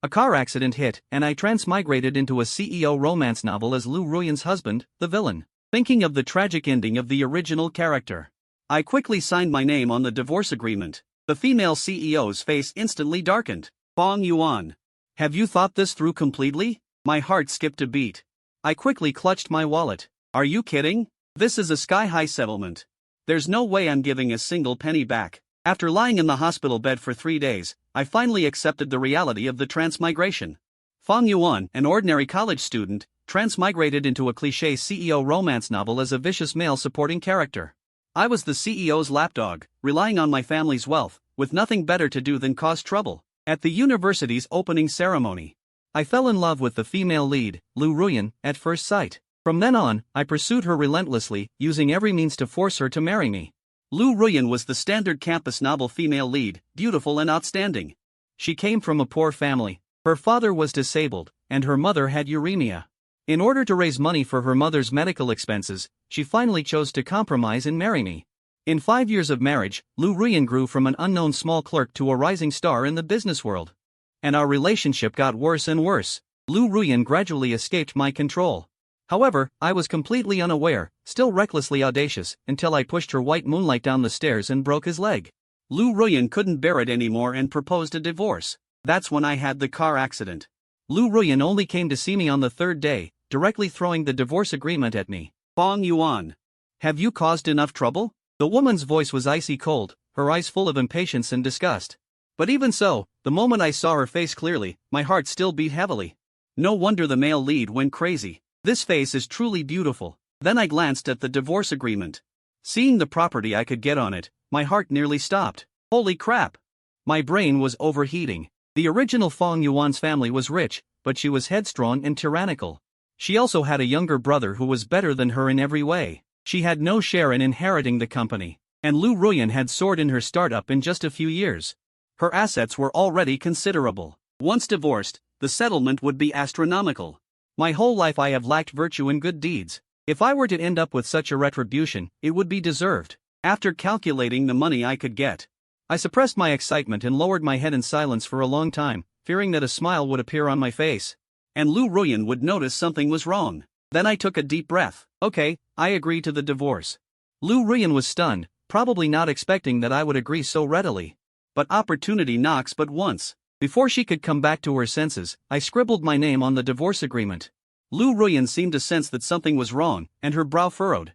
A car accident hit, and I transmigrated into a CEO romance novel as Lu Ruyan's husband, the villain. Thinking of the tragic ending of the original character, I quickly signed my name on the divorce agreement. The female CEO's face instantly darkened. Fong Yuan. Have you thought this through completely? My heart skipped a beat. I quickly clutched my wallet. Are you kidding? This is a sky-high settlement. There's no way I'm giving a single penny back. After lying in the hospital bed for 3 days, I finally accepted the reality of the transmigration. Fong Yuan, an ordinary college student, transmigrated into a cliché CEO romance novel as a vicious male supporting character. I was the CEO's lapdog, relying on my family's wealth, with nothing better to do than cause trouble. At the university's opening ceremony, I fell in love with the female lead, Lu Ruyan, at first sight. From then on, I pursued her relentlessly, using every means to force her to marry me. Lu Ruyan was the standard campus novel female lead, beautiful and outstanding. She came from a poor family. Her father was disabled, and her mother had uremia. In order to raise money for her mother's medical expenses, she finally chose to compromise and marry me. In 5 years of marriage, Lu Ruyan grew from an unknown small clerk to a rising star in the business world. And our relationship got worse and worse. Lu Ruyan gradually escaped my control. However, I was completely unaware, still recklessly audacious, until I pushed her white moonlight down the stairs and broke his leg. Lu Ruyan couldn't bear it anymore and proposed a divorce. That's when I had the car accident. Lu Ruyan only came to see me on the 3rd day, directly throwing the divorce agreement at me. Fong Yuan. Have you caused enough trouble? The woman's voice was icy cold, her eyes full of impatience and disgust. But even so, the moment I saw her face clearly, my heart still beat heavily. No wonder the male lead went crazy. This face is truly beautiful. Then I glanced at the divorce agreement. Seeing the property I could get on it, my heart nearly stopped. Holy crap! My brain was overheating. The original Fong Yuan's family was rich, but she was headstrong and tyrannical. She also had a younger brother who was better than her in every way. She had no share in inheriting the company, and Lu Ruyan had soared in her startup in just a few years. Her assets were already considerable. Once divorced, the settlement would be astronomical. My whole life I have lacked virtue and good deeds. If I were to end up with such a retribution, it would be deserved. After calculating the money I could get, I suppressed my excitement and lowered my head in silence for a long time, fearing that a smile would appear on my face, and Lu Ruyan would notice something was wrong. Then I took a deep breath. Okay, I agree to the divorce. Lu Ruyan was stunned, probably not expecting that I would agree so readily. But opportunity knocks but once. Before she could come back to her senses, I scribbled my name on the divorce agreement. Lu Ruyan seemed to sense that something was wrong, and her brow furrowed.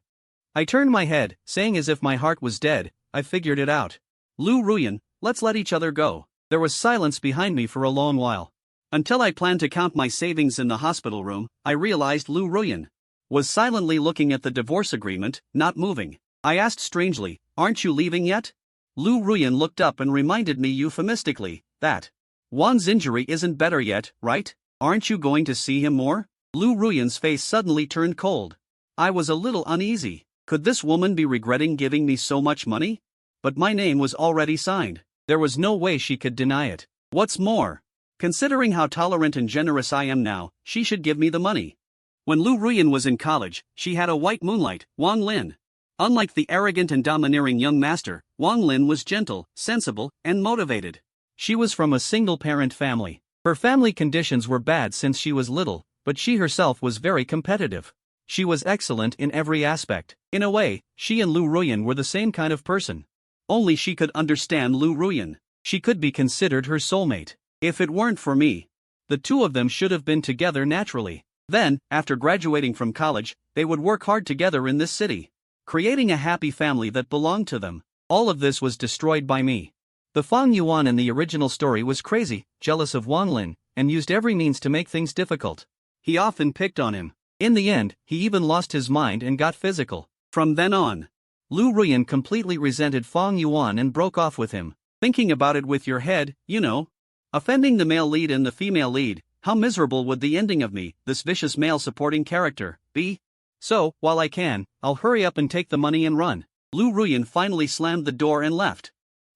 I turned my head, saying as if my heart was dead, I figured it out. Lu Ruyan, let's let each other go. There was silence behind me for a long while. Until I planned to count my savings in the hospital room, I realized Lu Ruyan was silently looking at the divorce agreement, not moving. I asked strangely, aren't you leaving yet? Lu Ruyan looked up and reminded me euphemistically that Wan's injury isn't better yet, right? Aren't you going to see him more? Lu Ruyan's face suddenly turned cold. I was a little uneasy. Could this woman be regretting giving me so much money? But my name was already signed. There was no way she could deny it. What's more, considering how tolerant and generous I am now, she should give me the money. When Lu Ruyan was in college, she had a white moonlight, Wang Lin. Unlike the arrogant and domineering young master, Wang Lin was gentle, sensible, and motivated. She was from a single-parent family. Her family conditions were bad since she was little, but she herself was very competitive. She was excellent in every aspect. In a way, she and Lu Ruyan were the same kind of person. Only she could understand Lu Ruyan. She could be considered her soulmate. If it weren't for me, the two of them should have been together naturally. Then, after graduating from college, they would work hard together in this city, creating a happy family that belonged to them. All of this was destroyed by me. The Fong Yuan in the original story was crazy, jealous of Wang Lin, and used every means to make things difficult. He often picked on him. In the end, he even lost his mind and got physical. From then on, Lu Ruyan completely resented Fong Yuan and broke off with him. Thinking about it with your head, you know. Offending the male lead and the female lead, how miserable would the ending of me, this vicious male supporting character, be? So, while I can, I'll hurry up and take the money and run. Lu Ruyan finally slammed the door and left.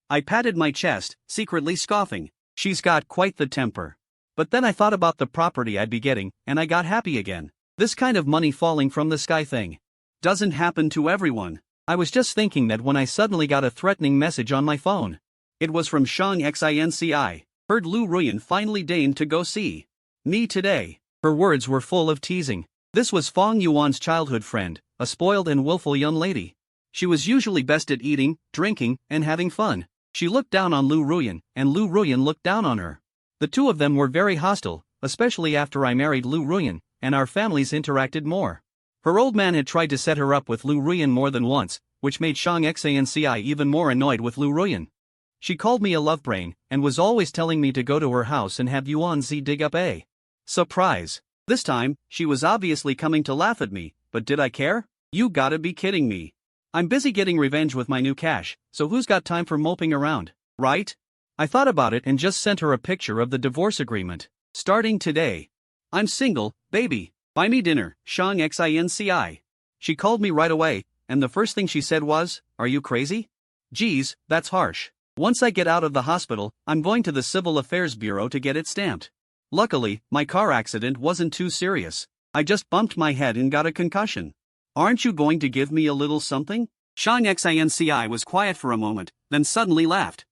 I patted my chest, secretly scoffing. She's got quite the temper. But then I thought about the property I'd be getting, and I got happy again. This kind of money falling from the sky thing doesn't happen to everyone. I was just thinking that when I suddenly got a threatening message on my phone. It was from Shang Xinci. Heard Lu Ruyan finally deigned to go see me today. Her words were full of teasing. This was Fong Yuan's childhood friend, a spoiled and willful young lady. She was usually best at eating, drinking, and having fun. She looked down on Lu Ruyan, and Lu Ruyan looked down on her. The two of them were very hostile, especially after I married Lu Ruyan, and our families interacted more. Her old man had tried to set her up with Lu Ruyan more than once, which made Shang Xanci even more annoyed with Lu Ruyan. She called me a love brain, and was always telling me to go to her house and have Yuan Zi dig up a surprise. This time, she was obviously coming to laugh at me, but did I care? You gotta be kidding me. I'm busy getting revenge with my new cash, so who's got time for moping around, right? I thought about it and just sent her a picture of the divorce agreement. Starting today. I'm single, baby. Buy me dinner, Shang Xinci. She called me right away, and the first thing she said was, "Are you crazy?" Geez, that's harsh. Once I get out of the hospital, I'm going to the Civil Affairs Bureau to get it stamped. Luckily, my car accident wasn't too serious. I just bumped my head and got a concussion. Aren't you going to give me a little something? Shang Xinci was quiet for a moment, then suddenly laughed.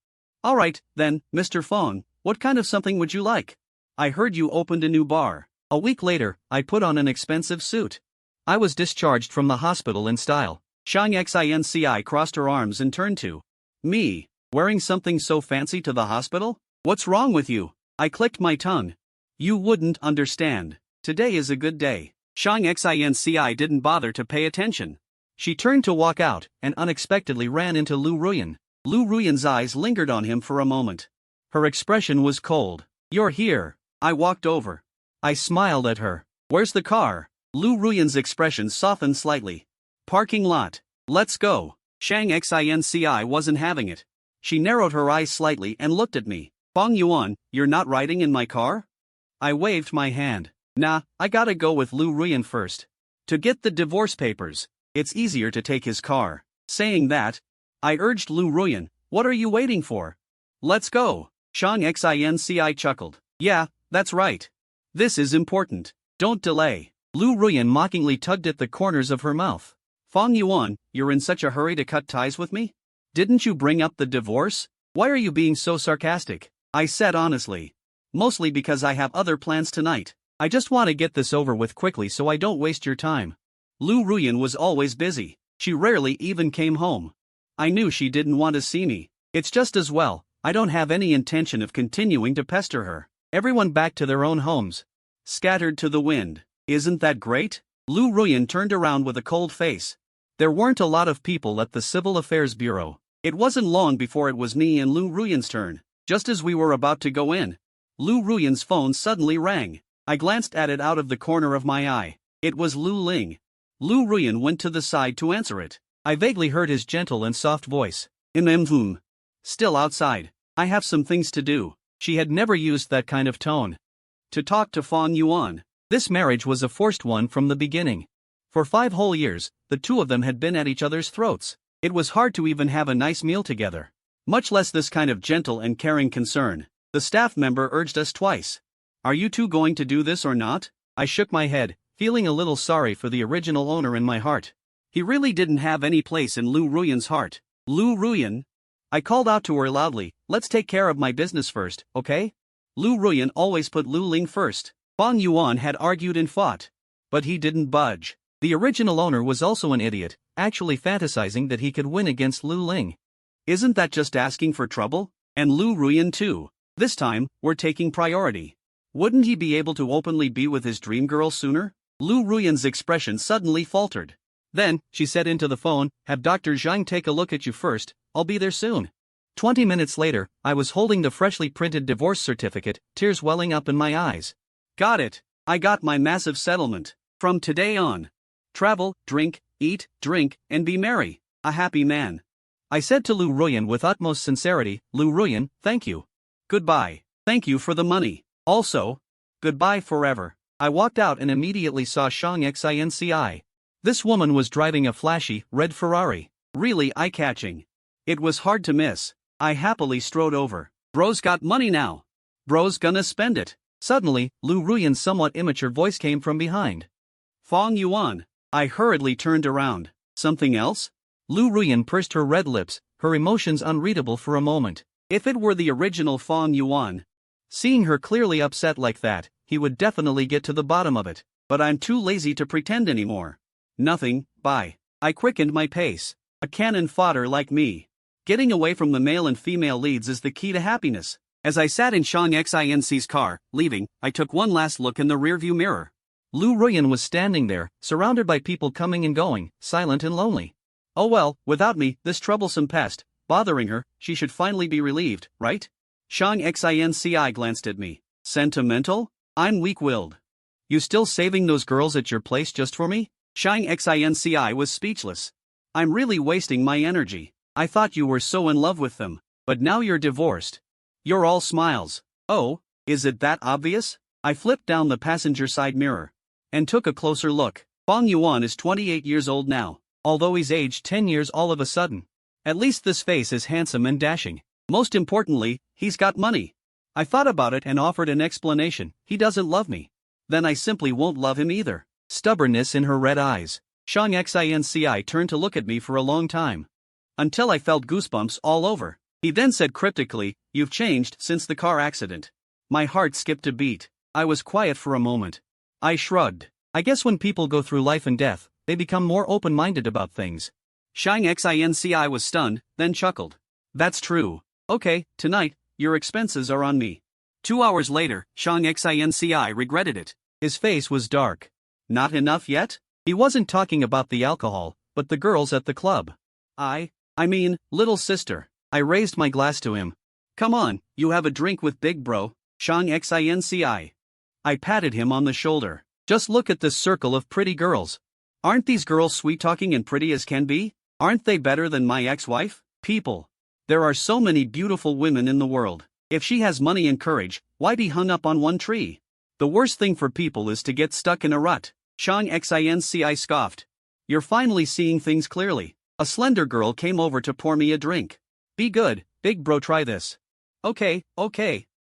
Alright, then, Mr. Fong, what kind of something would you like? I heard you opened a new bar. A week later, I put on an expensive suit. I was discharged from the hospital in style. Shang Xinci crossed her arms and turned to me. Wearing something so fancy to the hospital? What's wrong with you? I clicked my tongue. You wouldn't understand. Today is a good day. Shang Xinci didn't bother to pay attention. She turned to walk out, and unexpectedly ran into Lu Ruyan. Lu Ruyan's eyes lingered on him for a moment. Her expression was cold. You're here. I walked over. I smiled at her. Where's the car? Lu Ruyan's expression softened slightly. Parking lot. Let's go. Shang Xinci wasn't having it. She narrowed her eyes slightly and looked at me. Fong Yuan, you're not riding in my car? I waved my hand. Nah, I gotta go with Lu Ruyan first. To get the divorce papers. It's easier to take his car. Saying that, I urged Lu Ruyan, what are you waiting for? Let's go. Shang Xinci chuckled. Yeah, that's right. This is important. Don't delay. Lu Ruyan mockingly tugged at the corners of her mouth. Fong Yuan, you're in such a hurry to cut ties with me? Didn't you bring up the divorce? Why are you being so sarcastic? I said honestly. Mostly because I have other plans tonight. I just want to get this over with quickly so I don't waste your time. Lu Ruyan was always busy. She rarely even came home. I knew she didn't want to see me. It's just as well, I don't have any intention of continuing to pester her. Everyone back to their own homes. Scattered to the wind. Isn't that great? Lu Ruyan turned around with a cold face. There weren't a lot of people at the Civil Affairs Bureau. It wasn't long before it was me and Lu Ruyan's turn. Just as we were about to go in, Lu Ruyan's phone suddenly rang. I glanced at it out of the corner of my eye. It was Lu Ling. Lu Ruyan went to the side to answer it. I vaguely heard his gentle and soft voice. Still outside. I have some things to do. She had never used that kind of tone. To talk to Fong Yuan. This marriage was a forced one from the beginning. For 5 whole years, the two of them had been at each other's throats. It was hard to even have a nice meal together. Much less this kind of gentle and caring concern. The staff member urged us twice. Are you two going to do this or not? I shook my head, feeling a little sorry for the original owner in my heart. He really didn't have any place in Lu Ruyan's heart. Lu Ruyan? I called out to her loudly, let's take care of my business first, okay? Lu Ruyan always put Lu Ling first. Fong Yuan had argued and fought. But he didn't budge. The original owner was also an idiot, actually fantasizing that he could win against Lu Ling. Isn't that just asking for trouble? And Lu Ruyan too. This time, we're taking priority. Wouldn't he be able to openly be with his dream girl sooner? Lu Ruyan's expression suddenly faltered. Then, she said into the phone, have Dr. Zhang take a look at you first, I'll be there soon. 20 minutes later, I was holding the freshly printed divorce certificate, tears welling up in my eyes. Got it. I got my massive settlement. From today on. Travel, drink, eat, drink, and be merry. A happy man. I said to Lu Ruyan with utmost sincerity, Lu Ruyan, thank you. Goodbye. Thank you for the money. Also, goodbye forever. I walked out and immediately saw Shang Xinci. This woman was driving a flashy, red Ferrari. Really eye-catching. It was hard to miss. I happily strode over. Bro's got money now. Bro's gonna spend it. Suddenly, Lu Ruyan's somewhat immature voice came from behind. Fong Yuan. I hurriedly turned around. Something else? Lu Ruyan pursed her red lips, her emotions unreadable for a moment. If it were the original Fong Yuan, Seeing her clearly upset like that, he would definitely get to the bottom of it. But I'm too lazy to pretend anymore. Nothing, bye. I quickened my pace. A cannon fodder like me. Getting away from the male and female leads is the key to happiness. As I sat in Shang Xinc's car, leaving, I took one last look in the rearview mirror. Lu Ruyan was standing there, surrounded by people coming and going, silent and lonely. Oh well, without me, this troublesome pest, bothering her, she should finally be relieved, right? Shang Xinci glanced at me. Sentimental? I'm weak-willed. You still saving those girls at your place just for me? Shang Xinci was speechless. I'm really wasting my energy. I thought you were so in love with them, but now you're divorced. You're all smiles. Oh, is it that obvious? I flipped down the passenger side mirror and took a closer look. Fong Yuan is 28 years old now, although he's aged 10 years all of a sudden. At least this face is handsome and dashing. Most importantly, he's got money. I thought about it and offered an explanation. He doesn't love me. Then I simply won't love him either. Stubbornness in her red eyes. Shang Xinci turned to look at me for a long time. Until I felt goosebumps all over. He then said cryptically, "You've changed since the car accident." My heart skipped a beat. I was quiet for a moment. I shrugged. I guess when people go through life and death, they become more open-minded about things. Shang Xinci was stunned, then chuckled. That's true. Okay, tonight, your expenses are on me. 2 hours later, Shang Xinci regretted it. His face was dark. Not enough yet? He wasn't talking about the alcohol, but the girls at the club. I mean, little sister. I raised my glass to him. Come on, you have a drink with big bro, Shang Xinci. I patted him on the shoulder. Just look at this circle of pretty girls. Aren't these girls sweet-talking and pretty as can be? Aren't they better than my ex-wife? People. There are so many beautiful women in the world. If she has money and courage, why be hung up on one tree? The worst thing for people is to get stuck in a rut. Shang Xinci scoffed. You're finally seeing things clearly. A slender girl came over to pour me a drink. Be good, big bro, try this. Okay.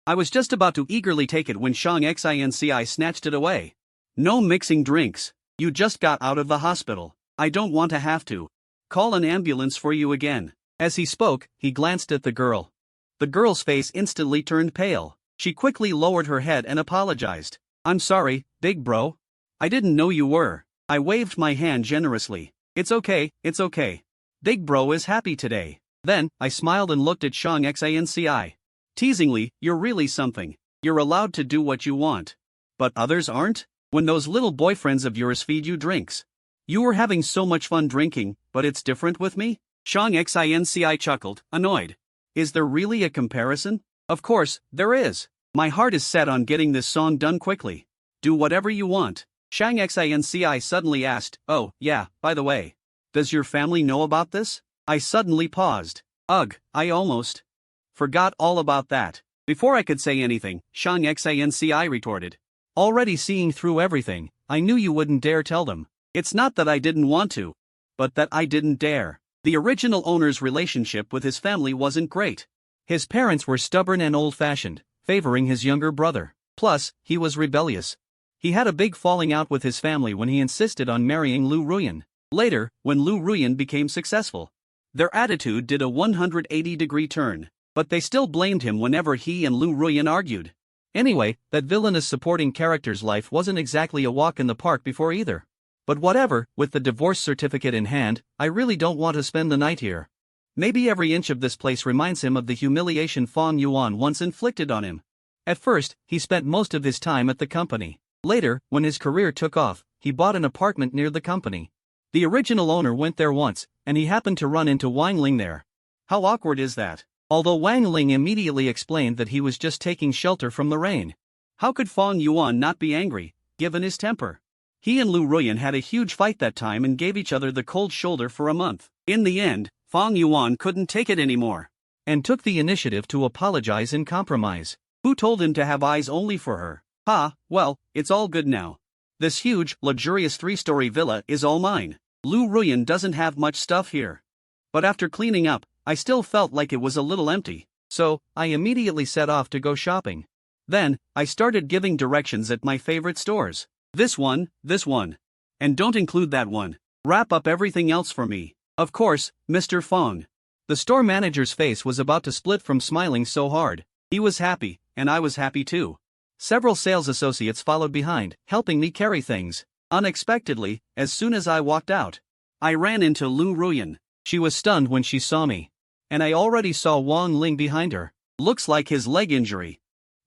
I was just about to eagerly take it when Shang Xinci snatched it away. No mixing drinks. You just got out of the hospital. I don't want to have to call an ambulance for you again. As he spoke, he glanced at the girl. The girl's face instantly turned pale. She quickly lowered her head and apologized. I'm sorry, big bro. I didn't know you were. I waved my hand generously. It's okay. Big bro is happy today. Then, I smiled and looked at Shang Xinci. Teasingly, you're really something. You're allowed to do what you want. But others aren't? When those little boyfriends of yours feed you drinks. You were having so much fun drinking, but it's different with me? Shang Xinci chuckled, annoyed. Is there really a comparison? Of course, there is. My heart is set on getting this song done quickly. Do whatever you want. Shang Xinci suddenly asked, oh, yeah, by the way. Does your family know about this? I suddenly paused. Ugh, I almost forgot all about that. Before I could say anything, Shang Xinci retorted. Already seeing through everything, I knew you wouldn't dare tell them. It's not that I didn't want to, but that I didn't dare. The original owner's relationship with his family wasn't great. His parents were stubborn and old-fashioned, favoring his younger brother. Plus, he was rebellious. He had a big falling out with his family when he insisted on marrying Lu Ruyan. Later, when Lu Ruyan became successful, their attitude did a 180-degree turn, but they still blamed him whenever he and Lu Ruyan argued. Anyway, that villainous supporting character's life wasn't exactly a walk in the park before either. But whatever, with the divorce certificate in hand, I really don't want to spend the night here. Maybe every inch of this place reminds him of the humiliation Fong Yuan once inflicted on him. At first, he spent most of his time at the company. Later, when his career took off, he bought an apartment near the company. The original owner went there once, and he happened to run into Wang Ling there. How awkward is that? Although Wang Ling immediately explained that he was just taking shelter from the rain. How could Fong Yuan not be angry, given his temper? He and Lu Ruyan had a huge fight that time and gave each other the cold shoulder for a month. In the end, Fong Yuan couldn't take it anymore, and took the initiative to apologize and compromise. Who told him to have eyes only for her? Well, it's all good now. This huge, luxurious 3-story villa is all mine. Lu Ruyan doesn't have much stuff here. But after cleaning up, I still felt like it was a little empty, so I immediately set off to go shopping. Then, I started giving directions at my favorite stores. This one, and don't include that one. Wrap up everything else for me. Of course, Mr. Fong. The store manager's face was about to split from smiling so hard. He was happy, and I was happy too. Several sales associates followed behind, helping me carry things. Unexpectedly, as soon as I walked out, I ran into Lu Ruyan. She was stunned when she saw me. And I already saw Wang Ling behind her. Looks like his leg injury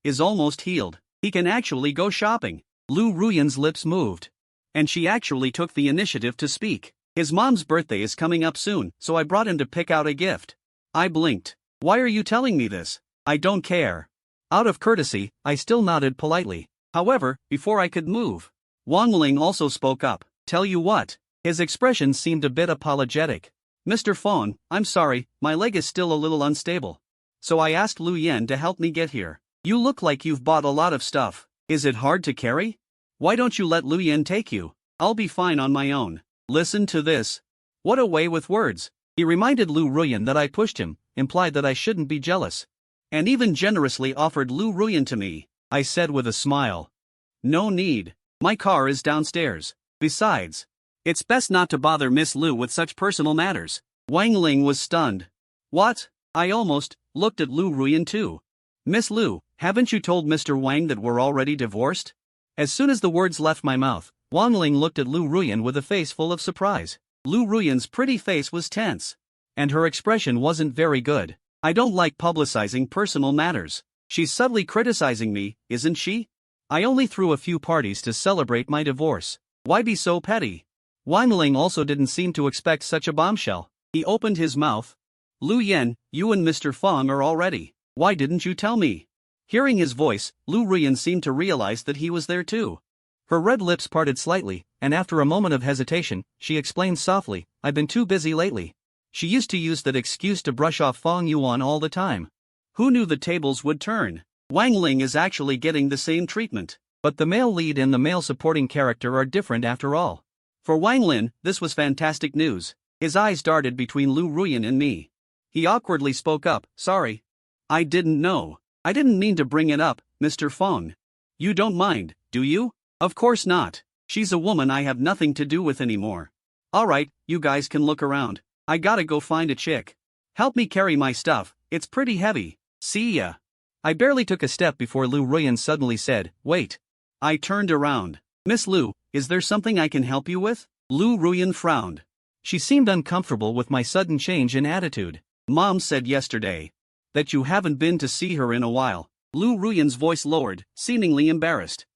is almost healed. He can actually go shopping. Lu Ruyan's lips moved. And she actually took the initiative to speak. His mom's birthday is coming up soon, so I brought him to pick out a gift. I blinked. Why are you telling me this? I don't care. Out of courtesy, I still nodded politely. However, before I could move, Wang Ling also spoke up. Tell you what. His expression seemed a bit apologetic. Mr. Fong, I'm sorry, my leg is still a little unstable. So I asked Lu Yan to help me get here. You look like you've bought a lot of stuff. Is it hard to carry? Why don't you let Lu Yan take you? I'll be fine on my own. Listen to this. What a way with words. He reminded Lu Ruyan that I pushed him, implied that I shouldn't be jealous. And even generously offered Lu Ruyan to me. I said with a smile. No need. My car is downstairs. Besides, it's best not to bother Miss Lu with such personal matters. Wang Ling was stunned. What? I almost looked at Lu Ruyan too. Miss Lu, haven't you told Mr. Wang that we're already divorced? As soon as the words left my mouth, Wang Ling looked at Lu Ruyan with a face full of surprise. Lu Ruyan's pretty face was tense. And her expression wasn't very good. I don't like publicizing personal matters. She's subtly criticizing me, isn't she? I only threw a few parties to celebrate my divorce. Why be so petty? Wang Ling also didn't seem to expect such a bombshell. He opened his mouth. Lu Yan, you and Mr. Fong are already. Why didn't you tell me? Hearing his voice, Lu Ruyan seemed to realize that he was there too. Her red lips parted slightly, and after a moment of hesitation, she explained softly, I've been too busy lately. She used to use that excuse to brush off Fong Yuan all the time. Who knew the tables would turn? Wang Ling is actually getting the same treatment. But the male lead and the male supporting character are different after all. For Wang Lin, this was fantastic news. His eyes darted between Lu Ruyan and me. He awkwardly spoke up, sorry. I didn't know. I didn't mean to bring it up, Mr. Fong. You don't mind, do you? Of course not. She's a woman I have nothing to do with anymore. Alright, you guys can look around. I gotta go find a chick. Help me carry my stuff, it's pretty heavy. See ya. I barely took a step before Lu Ruyan suddenly said, wait. I turned around. Miss Lu, is there something I can help you with? Lu Ruyan frowned. She seemed uncomfortable with my sudden change in attitude. Mom said yesterday that you haven't been to see her in a while. Lu Ruyan's voice lowered, seemingly embarrassed.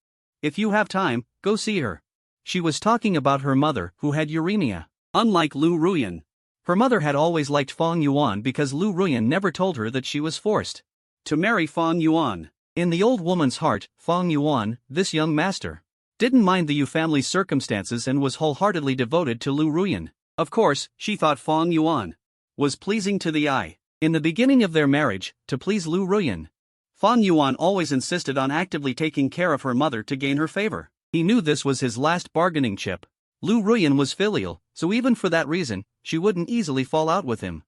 If you have time, go see her. She was talking about her mother who had uremia. Unlike Lu Ruyan, her mother had always liked Fong Yuan because Lu Ruyan never told her that she was forced to marry Fong Yuan. In the old woman's heart, Fong Yuan, this young master, didn't mind the Yu family's circumstances and was wholeheartedly devoted to Lu Ruyan. Of course, she thought Fong Yuan was pleasing to the eye. In the beginning of their marriage, to please Lu Ruyan, Fong Yuan always insisted on actively taking care of her mother to gain her favor. He knew this was his last bargaining chip. Lu Ruyan was filial, so even for that reason, she wouldn't easily fall out with him.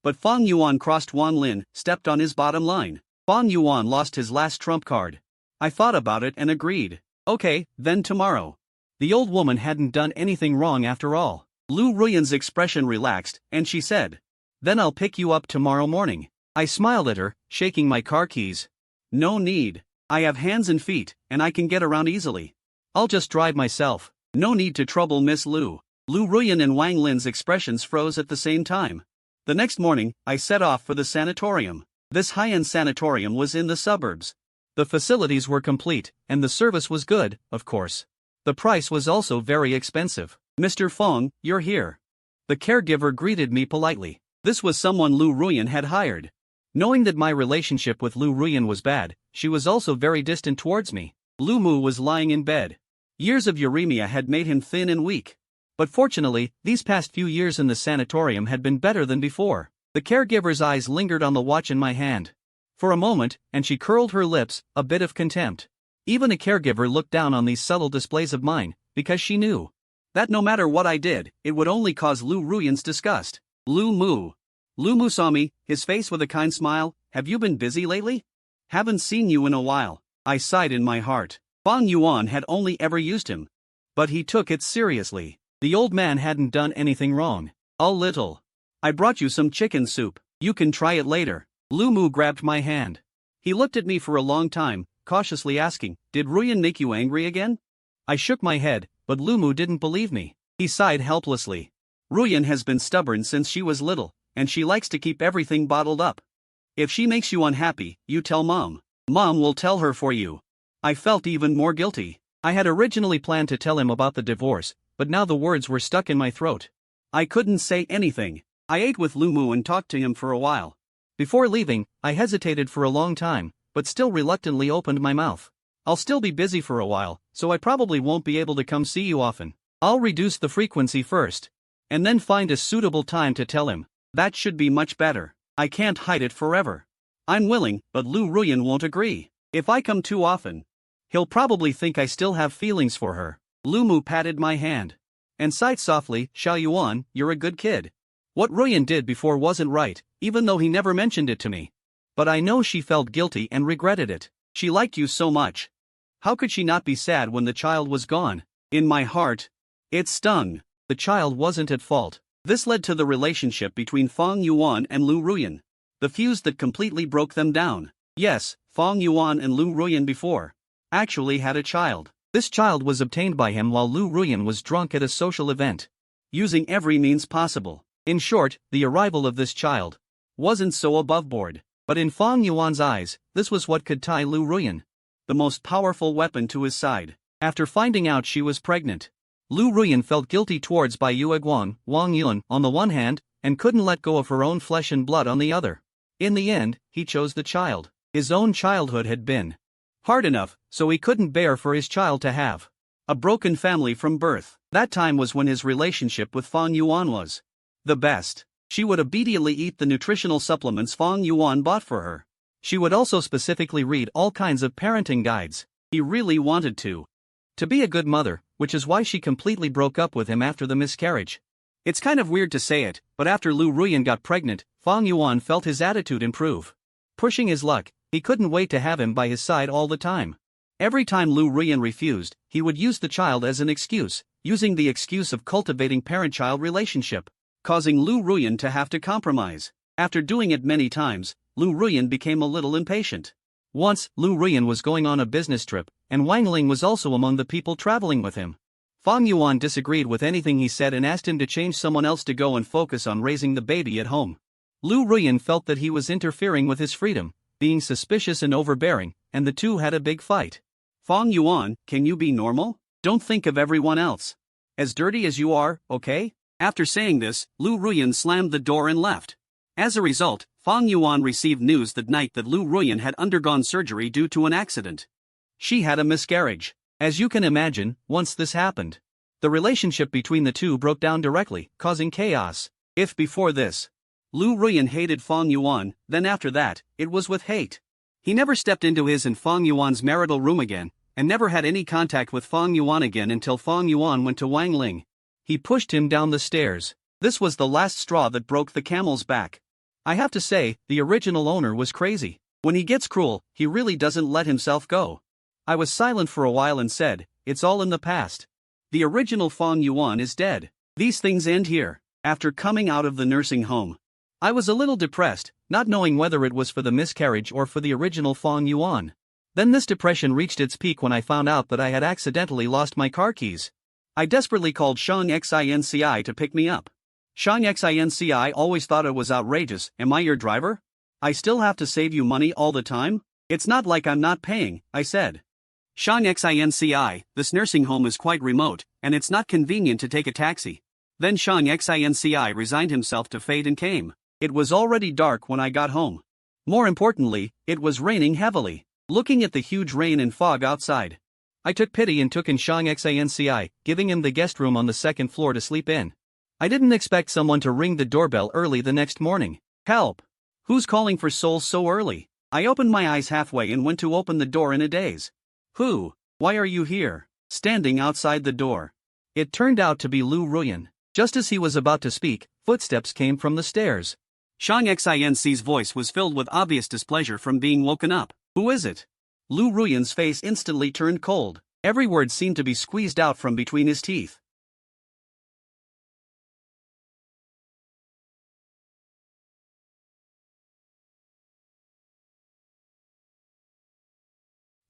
But Fong Yuan crossed Wang Lin, stepped on his bottom line. Fong Yuan lost his last trump card. I thought about it and agreed. Okay, then tomorrow. The old woman hadn't done anything wrong after all. Lu Ruyan's expression relaxed, and she said, then I'll pick you up tomorrow morning. I smiled at her, shaking my car keys. No need. I have hands and feet, and I can get around easily. I'll just drive myself. No need to trouble Miss Lu. Lu Ruyan and Wang Lin's expressions froze at the same time. The next morning, I set off for the sanatorium. This high-end sanatorium was in the suburbs. The facilities were complete, and the service was good, of course. The price was also very expensive. Mr. Fong, you're here. The caregiver greeted me politely. This was someone Lu Ruyan had hired. Knowing that my relationship with Lu Ruyan was bad, she was also very distant towards me. Lu Mu was lying in bed. Years of uremia had made him thin and weak. But fortunately, these past few years in the sanatorium had been better than before. The caregiver's eyes lingered on the watch in my hand. For a moment, and she curled her lips, a bit of contempt. Even a caregiver looked down on these subtle displays of mine, because she knew that no matter what I did, it would only cause Lu Ruyan's disgust. Lu Mu. Lu Mu saw me, his face with a kind smile. Have you been busy lately? Haven't seen you in a while. I sighed in my heart. Fong Yuan had only ever used him. But he took it seriously. The old man hadn't done anything wrong. A little. I brought you some chicken soup. You can try it later. Lu Mu grabbed my hand. He looked at me for a long time, cautiously asking, "Did Ruyan make you angry again?" I shook my head, but Lumu didn't believe me. He sighed helplessly. "Ruyan has been stubborn since she was little, and she likes to keep everything bottled up. If she makes you unhappy, you tell Mom. Mom will tell her for you." I felt even more guilty. I had originally planned to tell him about the divorce, but now the words were stuck in my throat. I couldn't say anything. I ate with Lumu and talked to him for a while. Before leaving, I hesitated for a long time, but still reluctantly opened my mouth. "I'll still be busy for a while, so I probably won't be able to come see you often. I'll reduce the frequency first, and then find a suitable time to tell him. That should be much better. I can't hide it forever." I'm willing, but Lu Ruyan won't agree. If I come too often, he'll probably think I still have feelings for her. Lumu patted my hand and sighed softly. "Xiao Yuan, you're a good kid. What Ruyan did before wasn't right, even though he never mentioned it to me. But I know she felt guilty and regretted it. She liked you so much. How could she not be sad when the child was gone?" In my heart, it stung. The child wasn't at fault. This led to the relationship between Fang Yuan and Lu Ruyan. The fuse that completely broke them down. Yes, Fang Yuan and Lu Ruyan before actually had a child. This child was obtained by him while Lu Ruyan was drunk at a social event, using every means possible. In short, the arrival of this child wasn't so above board. But in Fang Yuan's eyes, this was what could tie Lu Ruyan, the most powerful weapon, to his side. After finding out she was pregnant, Lu Ruyan felt guilty towards Bai Yueguang, Wang Yun, on the one hand, and couldn't let go of her own flesh and blood on the other. In the end, he chose the child. His own childhood had been hard enough, so he couldn't bear for his child to have a broken family from birth. That time was when his relationship with Fang Yuan was the best. She would obediently eat the nutritional supplements Fang Yuan bought for her. She would also specifically read all kinds of parenting guides. He really wanted to be a good mother, which is why she completely broke up with him after the miscarriage. It's kind of weird to say it, but after Lu Ruyan got pregnant, Fang Yuan felt his attitude improve. Pushing his luck, he couldn't wait to have him by his side all the time. Every time Lu Ruyan refused, he would use the child as an excuse, using the excuse of cultivating parent-child relationship, causing Lu Ruyan to have to compromise. After doing it many times, Lu Ruyan became a little impatient. Once, Lu Ruyan was going on a business trip, and Wang Ling was also among the people traveling with him. Fang Yuan disagreed with anything he said and asked him to change someone else to go and focus on raising the baby at home. Lu Ruyan felt that he was interfering with his freedom, being suspicious and overbearing, and the two had a big fight. "Fang Yuan, can you be normal? Don't think of everyone else. As dirty as you are, okay?" After saying this, Lu Ruyan slammed the door and left. As a result, Fang Yuan received news that night that Lu Ruyan had undergone surgery due to an accident. She had a miscarriage. As you can imagine, once this happened, the relationship between the two broke down directly, causing chaos. If before this, Lu Ruyan hated Fang Yuan, then after that, it was with hate. He never stepped into his and Fang Yuan's marital room again, and never had any contact with Fang Yuan again until Fang Yuan went to Wang Ling. He pushed him down the stairs. This was the last straw that broke the camel's back. I have to say, the original owner was crazy. When he gets cruel, he really doesn't let himself go. I was silent for a while and said, "It's all in the past. The original Fang Yuan is dead. These things end here." After coming out of the nursing home, I was a little depressed, not knowing whether it was for the miscarriage or for the original Fang Yuan. Then this depression reached its peak when I found out that I had accidentally lost my car keys. I desperately called Shang Xinci to pick me up. Shang Xinci always thought it was outrageous. "Am I your driver? I still have to save you money all the time? It's not like I'm not paying," I said. "Shang Xinci, this nursing home is quite remote, and it's not convenient to take a taxi." Then Shang Xinci resigned himself to fate and came. It was already dark when I got home. More importantly, it was raining heavily. Looking at the huge rain and fog outside, I took pity and took in Shang Xinci, giving him the guest room on the second floor to sleep in. I didn't expect someone to ring the doorbell early the next morning. "Help! Who's calling for souls so early?" I opened my eyes halfway and went to open the door in a daze. "Who? Why are you here?" Standing outside the door. It turned out to be Lu Ruyan. Just as he was about to speak, footsteps came from the stairs. Shang Xinci's voice was filled with obvious displeasure from being woken up. "Who is it?" Lu Ruyan's face instantly turned cold. Every word seemed to be squeezed out from between his teeth.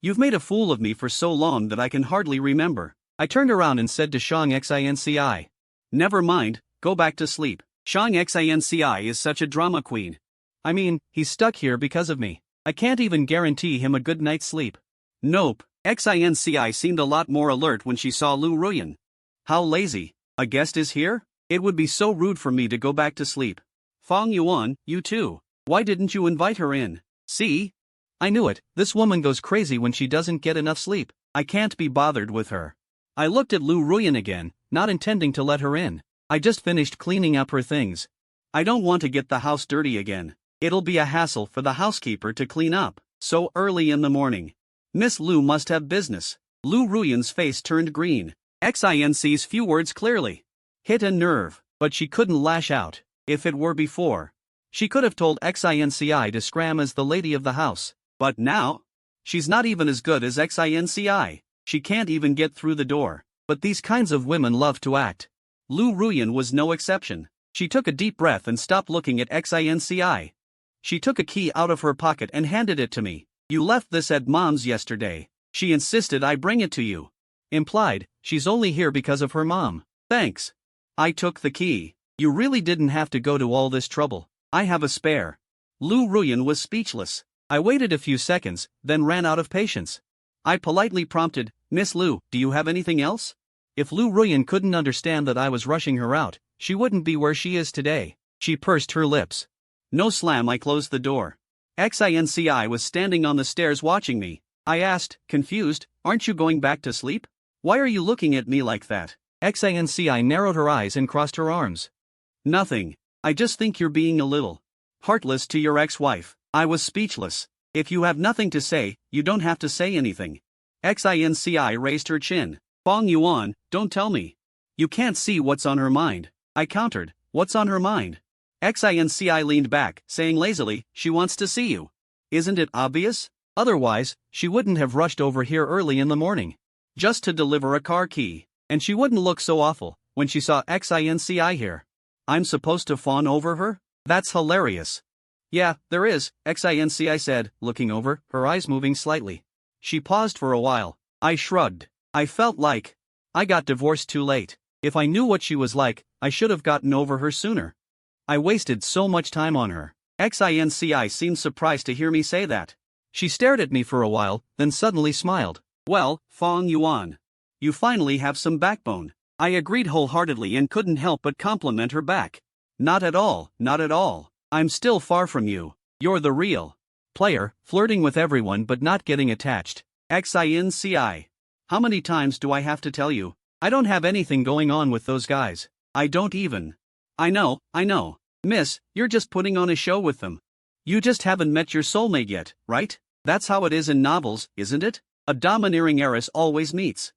You've made a fool of me for so long that I can hardly remember. I turned around and said to Shang Xinci. Never mind, go back to sleep. Shang Xinci is such a drama queen. I mean, he's stuck here because of me. I can't even guarantee him a good night's sleep. Nope, Xinci seemed a lot more alert when she saw Lu Ruyan. How lazy. A guest is here? It would be so rude for me to go back to sleep. Fong Yuan, you too. Why didn't you invite her in? See? I knew it, this woman goes crazy when she doesn't get enough sleep. I can't be bothered with her. I looked at Lu Ruyan again, not intending to let her in. I just finished cleaning up her things. I don't want to get the house dirty again. It'll be a hassle for the housekeeper to clean up so early in the morning. Miss Lu must have business. Lu Ruyan's face turned green. Xinc's few words clearly hit a nerve, but she couldn't lash out. If it were before, she could have told Xinci to scram as the lady of the house. But now, she's not even as good as Xinci. She can't even get through the door. But these kinds of women love to act. Lu Ruyan was no exception. She took a deep breath and stopped looking at Xinci. She took a key out of her pocket and handed it to me. You left this at Mom's yesterday. She insisted I bring it to you. Implied, she's only here because of her mom. Thanks. I took the key. You really didn't have to go to all this trouble. I have a spare. Lu Ruyan was speechless. I waited a few seconds, then ran out of patience. I politely prompted, Miss Lu, do you have anything else? If Lu Ruyan couldn't understand that I was rushing her out, she wouldn't be where she is today. She pursed her lips. No slam. I closed the door. Xinci was standing on the stairs watching me. I asked, confused, aren't you going back to sleep? Why are you looking at me like that? Xinci narrowed her eyes and crossed her arms. Nothing. I just think you're being a little heartless to your ex-wife. I was speechless. If you have nothing to say, you don't have to say anything. Xinci raised her chin. Fong Yuan, don't tell me. You can't see what's on her mind. I countered, what's on her mind? Xinci leaned back, saying lazily, she wants to see you. Isn't it obvious? Otherwise, she wouldn't have rushed over here early in the morning. Just to deliver a car key. And she wouldn't look so awful when she saw Xinci here. I'm supposed to fawn over her? That's hilarious. Yeah, there is, Xinci said, looking over, her eyes moving slightly. She paused for a while. I shrugged. I felt like I got divorced too late. If I knew what she was like, I should have gotten over her sooner. I wasted so much time on her. Xinci seemed surprised to hear me say that. She stared at me for a while, then suddenly smiled. Well, Fong Yuan, you finally have some backbone. I agreed wholeheartedly and couldn't help but compliment her back. Not at all, not at all. I'm still far from you. You're the real player, flirting with everyone but not getting attached. Xinci. How many times do I have to tell you? I don't have anything going on with those guys. I don't even. I know. Miss, you're just putting on a show with them. You just haven't met your soulmate yet, right? That's how it is in novels, isn't it? A domineering heiress always meets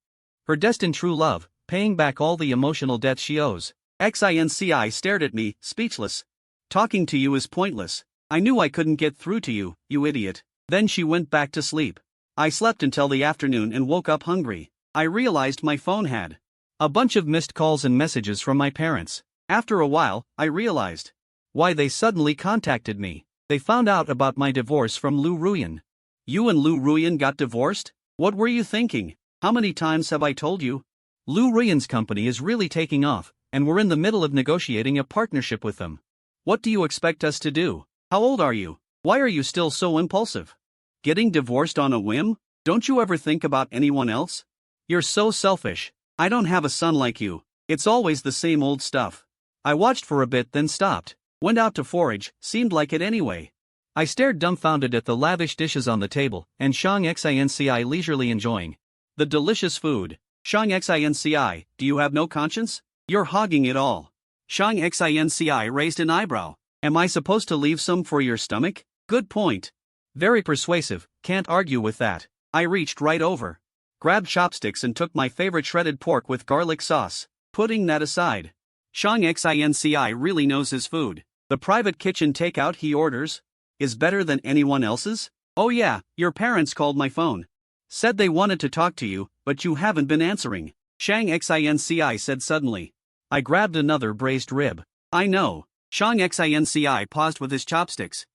her destined true love, paying back all the emotional debt she owes. Xinci stared at me, speechless. Talking to you is pointless. I knew I couldn't get through to you, you idiot. Then she went back to sleep. I slept until the afternoon and woke up hungry. I realized my phone had a bunch of missed calls and messages from my parents. After a while, I realized why they suddenly contacted me. They found out about my divorce from Lu Ruyan. You and Lu Ruyan got divorced? What were you thinking? How many times have I told you? Lu Ruyan's company is really taking off, and we're in the middle of negotiating a partnership with them. What do you expect us to do? How old are you? Why are you still so impulsive? Getting divorced on a whim? Don't you ever think about anyone else? You're so selfish. I don't have a son like you. It's always the same old stuff. I watched for a bit then stopped. Went out to forage, seemed like it anyway. I stared dumbfounded at the lavish dishes on the table, and Shang Xinci leisurely enjoying the delicious food. Shang Xinci, do you have no conscience? You're hogging it all. Shang Xinci raised an eyebrow. Am I supposed to leave some for your stomach? Good point. Very persuasive, can't argue with that. I reached right over, grabbed chopsticks and took my favorite shredded pork with garlic sauce. Putting that aside, Shang Xinci really knows his food. The private kitchen takeout he orders is better than anyone else's? Oh yeah, your parents called my phone. Said they wanted to talk to you, but you haven't been answering. Shang Xinci said suddenly. I grabbed another braised rib. I know. Shang Xinci paused with his chopsticks.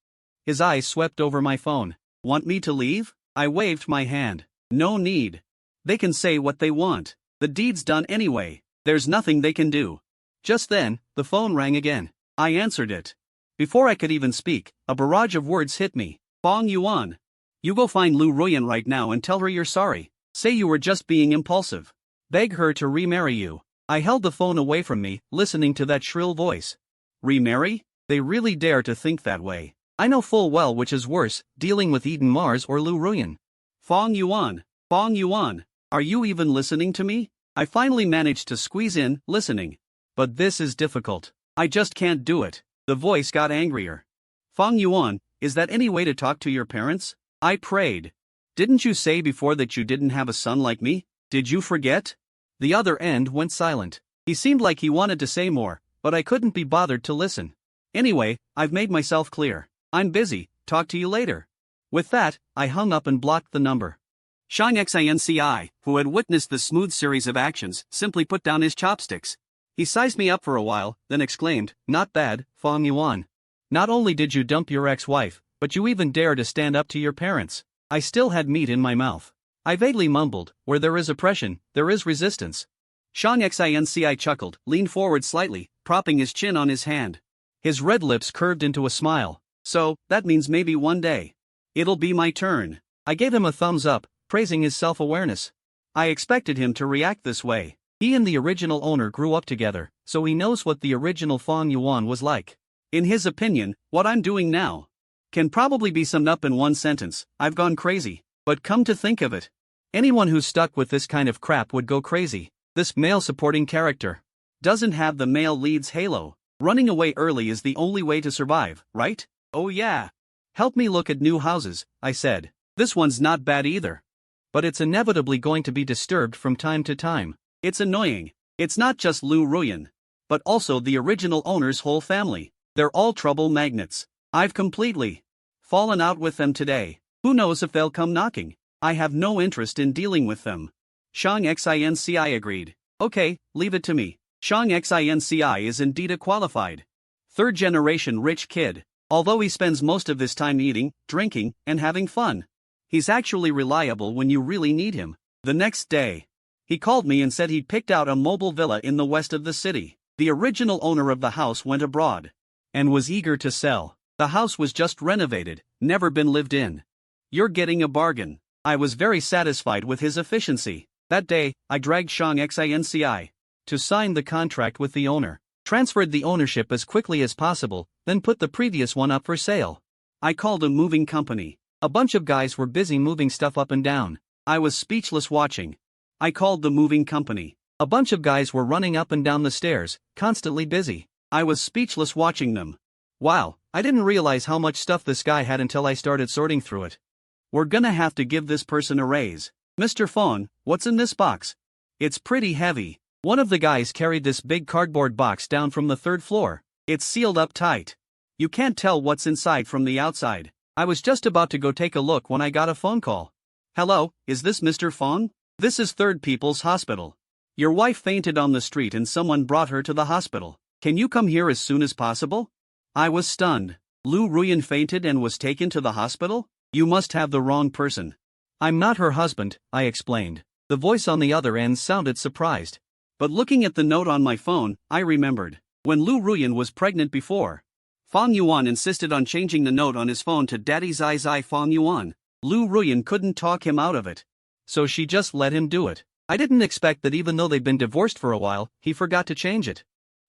His eyes swept over my phone. Want me to leave? I waved my hand. No need. They can say what they want. The deed's done anyway. There's nothing they can do. Just then, the phone rang again. I answered it. Before I could even speak, a barrage of words hit me. Fong Yuan. You go find Lu Ruyan right now and tell her you're sorry. Say you were just being impulsive. Beg her to remarry you. I held the phone away from me, listening to that shrill voice. Remarry? They really dare to think that way. I know full well which is worse, dealing with Eden Mars or Lu Ruyan. Fong Yuan. Fong Yuan. Are you even listening to me? I finally managed to squeeze in, listening. But this is difficult. I just can't do it. The voice got angrier. Fong Yuan, is that any way to talk to your parents? I prayed. Didn't you say before that you didn't have a son like me? Did you forget? The other end went silent. He seemed like he wanted to say more, but I couldn't be bothered to listen. Anyway, I've made myself clear. I'm busy, talk to you later. With that, I hung up and blocked the number. Shang Xinci, who had witnessed the smooth series of actions, simply put down his chopsticks. He sized me up for a while, then exclaimed, "Not bad, Fong Yuan. Not only did you dump your ex-wife, but you even dare to stand up to your parents." I still had meat in my mouth. I vaguely mumbled, "Where there is oppression, there is resistance." Shang Xinci chuckled, leaned forward slightly, propping his chin on his hand. His red lips curved into a smile. "So, that means maybe one day it'll be my turn." I gave him a thumbs up, praising his self-awareness. I expected him to react this way. He and the original owner grew up together, so he knows what the original Fong Yuan was like. In his opinion, what I'm doing now can probably be summed up in one sentence: I've gone crazy. But come to think of it, anyone who's stuck with this kind of crap would go crazy. This male supporting character doesn't have the male lead's halo. Running away early is the only way to survive, right? Oh yeah. Help me look at new houses, I said. This one's not bad either. But it's inevitably going to be disturbed from time to time. It's annoying. It's not just Lu Ruyan, but also the original owner's whole family. They're all trouble magnets. I've completely fallen out with them today. Who knows if they'll come knocking? I have no interest in dealing with them. Shang Xinci agreed. Okay, leave it to me. Shang Xinci is indeed a qualified third-generation rich kid. Although he spends most of his time eating, drinking, and having fun, he's actually reliable when you really need him. The next day, he called me and said he'd picked out a mobile villa in the west of the city. The original owner of the house went abroad and was eager to sell. The house was just renovated, never been lived in. You're getting a bargain. I was very satisfied with his efficiency. That day, I dragged Shang Xinci to sign the contract with the owner, transferred the ownership as quickly as possible, then put the previous one up for sale. I called a moving company. A bunch of guys were busy moving stuff up and down. I was speechless watching. I called the moving company. A bunch of guys were running up and down the stairs, constantly busy. I was speechless watching them. Wow, I didn't realize how much stuff this guy had until I started sorting through it. We're gonna have to give this person a raise. Mr. Fong, what's in this box? It's pretty heavy. One of the guys carried this big cardboard box down from the third floor. It's sealed up tight. You can't tell what's inside from the outside. I was just about to go take a look when I got a phone call. Hello, is this Mr. Fong? This is Third People's Hospital. Your wife fainted on the street and someone brought her to the hospital. Can you come here as soon as possible? I was stunned. Lu Ruyan fainted and was taken to the hospital? You must have the wrong person. I'm not her husband, I explained. The voice on the other end sounded surprised. But looking at the note on my phone, I remembered. When Lu Ruyan was pregnant before, Fong Yuan insisted on changing the note on his phone to Daddy Zai Zai Fong Yuan. Lu Ruyan couldn't talk him out of it. So she just let him do it. I didn't expect that even though they'd been divorced for a while, he forgot to change it.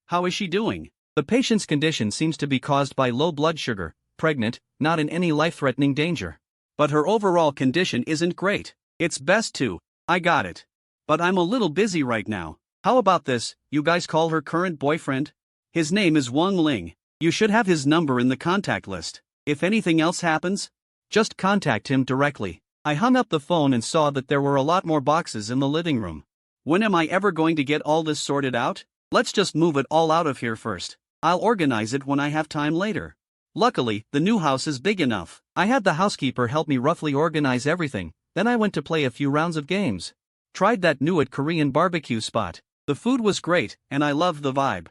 How is she doing? The patient's condition seems to be caused by low blood sugar, pregnant, not in any life-threatening danger. But her overall condition isn't great. It's best to. I got it. But I'm a little busy right now. How about this, you guys call her current boyfriend? His name is Wang Ling. You should have his number in the contact list. If anything else happens, just contact him directly. I hung up the phone and saw that there were a lot more boxes in the living room. When am I ever going to get all this sorted out? Let's just move it all out of here first. I'll organize it when I have time later. Luckily, the new house is big enough. I had the housekeeper help me roughly organize everything, then I went to play a few rounds of games. Tried that new Korean barbecue spot. The food was great, and I loved the vibe.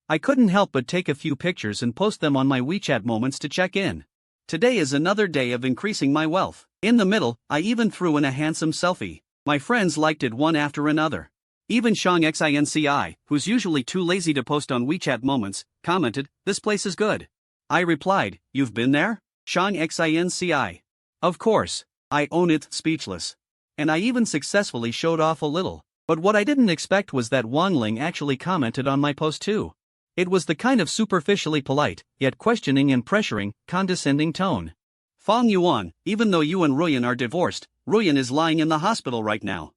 I couldn't help but take a few pictures and post them on my WeChat moments to check in. Today is another day of increasing my wealth. In the middle, I even threw in a handsome selfie. My friends liked it one after another. Even Shang Xinci, who's usually too lazy to post on WeChat Moments, commented, "This place is good." I replied, "You've been there?" Shang Xinci. Of course. I own it, speechless. And I even successfully showed off a little. But what I didn't expect was that Wang Ling actually commented on my post too. It was the kind of superficially polite, yet questioning and pressuring, condescending tone. "Fang Yuan, even though you and Ruyan are divorced, Ruyan is lying in the hospital right now.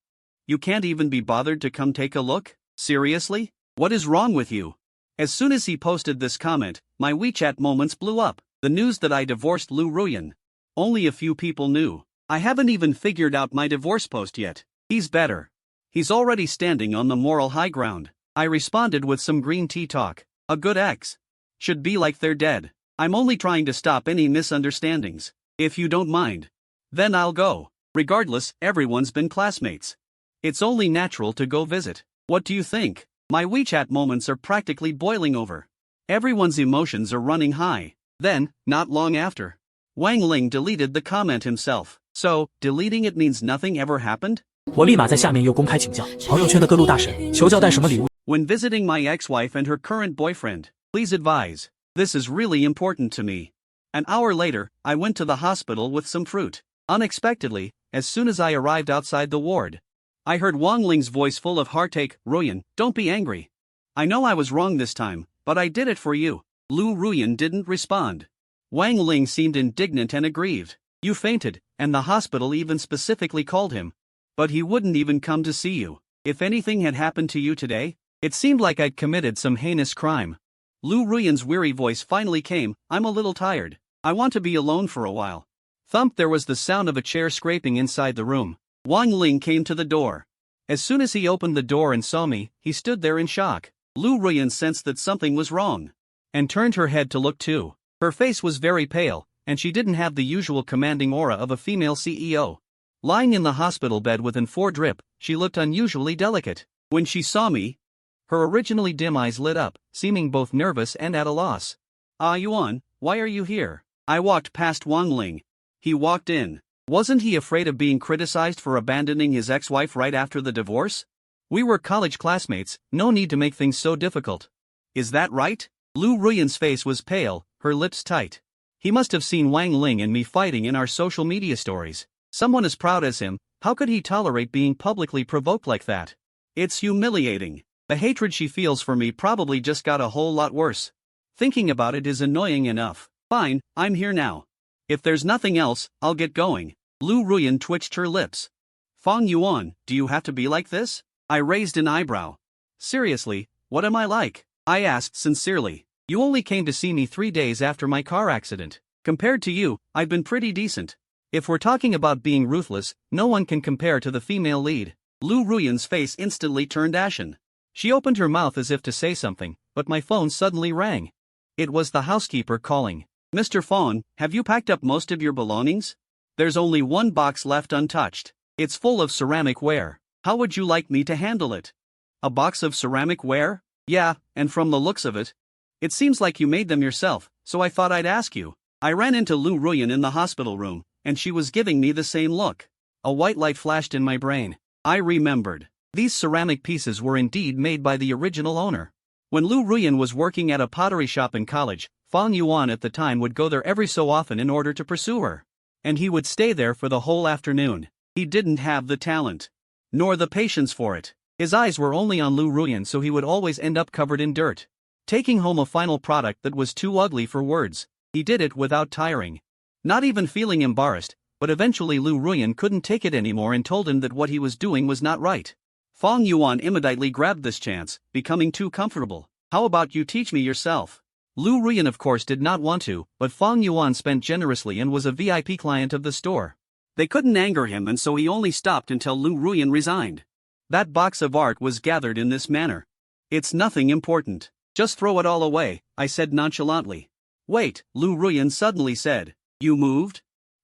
You can't even be bothered to come take a look? Seriously? What is wrong with you?" As soon as he posted this comment, my WeChat Moments blew up. The news that I divorced Lu Ruyan. Only a few people knew. I haven't even figured out my divorce post yet. He's better. He's already standing on the moral high ground. I responded with some green tea talk. A good ex should be like they're dead. I'm only trying to stop any misunderstandings. If you don't mind, then I'll go. Regardless, everyone's been classmates. It's only natural to go visit. What do you think? My WeChat Moments are practically boiling over. Everyone's emotions are running high. Then, not long after, Wang Ling deleted the comment himself. So, deleting it means nothing ever happened? 我立马在下面又公开请教朋友圈的各路大神，求教带什么礼物。 When visiting my ex-wife and her current boyfriend, please advise. This is really important to me. An hour later, I went to the hospital with some fruit. Unexpectedly, as soon as I arrived outside the ward, I heard Wang Ling's voice full of heartache. "Ruyan, don't be angry. I know I was wrong this time, but I did it for you." Lu Ruyan didn't respond. Wang Ling seemed indignant and aggrieved. "You fainted, and the hospital even specifically called him. But he wouldn't even come to see you. If anything had happened to you today, it seemed like I'd committed some heinous crime." Lu Ruyan's weary voice finally came. "I'm a little tired. I want to be alone for a while." Thump! There was the sound of a chair scraping inside the room. Wang Ling came to the door. As soon as he opened the door and saw me, he stood there in shock. Lu Ruyan sensed that something was wrong, and turned her head to look too. Her face was very pale, and she didn't have the usual commanding aura of a female CEO. Lying in the hospital bed with an 4 drip, she looked unusually delicate. When she saw me, her originally dim eyes lit up, seeming both nervous and at a loss. "Ah Yuan, why are you here?" I walked past Wang Ling. He walked in. Wasn't he afraid of being criticized for abandoning his ex-wife right after the divorce? We were college classmates, no need to make things so difficult. Is that right? Lu Ruyan's face was pale, her lips tight. He must have seen Wang Ling and me fighting in our social media stories. Someone as proud as him, how could he tolerate being publicly provoked like that? It's humiliating. The hatred she feels for me probably just got a whole lot worse. Thinking about it is annoying enough. Fine, I'm here now. If there's nothing else, I'll get going. Lu Ruyan twitched her lips. "Fang Yuan, do you have to be like this?" I raised an eyebrow. "Seriously, what am I like?" I asked sincerely. "You only came to see me 3 days after my car accident. Compared to you, I've been pretty decent. If we're talking about being ruthless, no one can compare to the female lead." Lu Ruyan's face instantly turned ashen. She opened her mouth as if to say something, but my phone suddenly rang. It was the housekeeper calling. "Mr. Fawn, have you packed up most of your belongings? There's only one box left untouched. It's full of ceramic ware. How would you like me to handle it?" "A box of ceramic ware?" "Yeah, and from the looks of it, it seems like you made them yourself, so I thought I'd ask you." I ran into Lu Ruyan in the hospital room, and she was giving me the same look. A white light flashed in my brain. I remembered. These ceramic pieces were indeed made by the original owner. When Lu Ruyan was working at a pottery shop in college, Fang Yuan at the time would go there every so often in order to pursue her. And he would stay there for the whole afternoon. He didn't have the talent, nor the patience for it. His eyes were only on Lu Ruyan, so he would always end up covered in dirt, taking home a final product that was too ugly for words. He did it without tiring, not even feeling embarrassed, but eventually Lu Ruyan couldn't take it anymore and told him that what he was doing was not right. Fang Yuan immediately grabbed this chance, becoming too comfortable. "How about you teach me yourself?" Lu Ruyan of course did not want to, but Fang Yuan spent generously and was a VIP client of the store. They couldn't anger him, and so he only stopped until Lu Ruyan resigned. That box of art was gathered in this manner. "It's nothing important. Just throw it all away," I said nonchalantly. "Wait," Lu Ruyan suddenly said. "You moved?"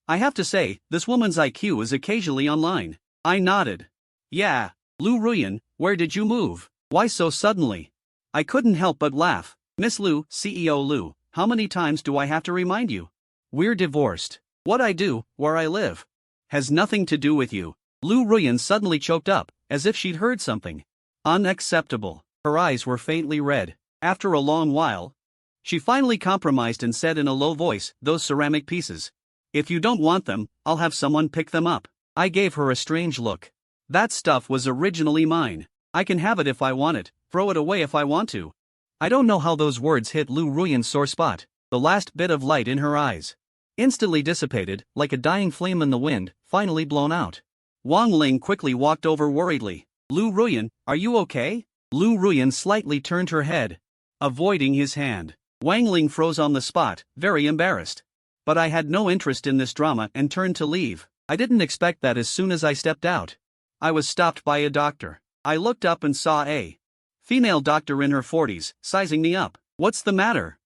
I have to say, this woman's IQ is occasionally online. I nodded. "Yeah, Lu Ruyan, where did you move? Why so suddenly?" I couldn't help but laugh. "Miss Lu, CEO Lu, how many times do I have to remind you? We're divorced. What I do, where I live, has nothing to do with you. Lu Ruyan suddenly choked up, as if she'd heard something unacceptable. Her eyes were faintly red. After a long while, she finally compromised and said in a low voice, "Those ceramic pieces. If you don't want them, I'll have someone pick them up." I gave her a strange look. That stuff was originally mine. I can have it if I want it, throw it away if I want to. I don't know how those words hit Lu Ruyan's sore spot. The last bit of light in her eyes instantly dissipated, like a dying flame in the wind, finally blown out. Wang Ling quickly walked over worriedly. "Lu Ruyan, are you okay?" Lu Ruyan slightly turned her head, avoiding his hand. Wang Ling froze on the spot, very embarrassed. But I had no interest in this drama and turned to leave. I didn't expect that as soon as I stepped out, I was stopped by a doctor. I looked up and saw a female doctor in her 40s, sizing me up. "What's the matter?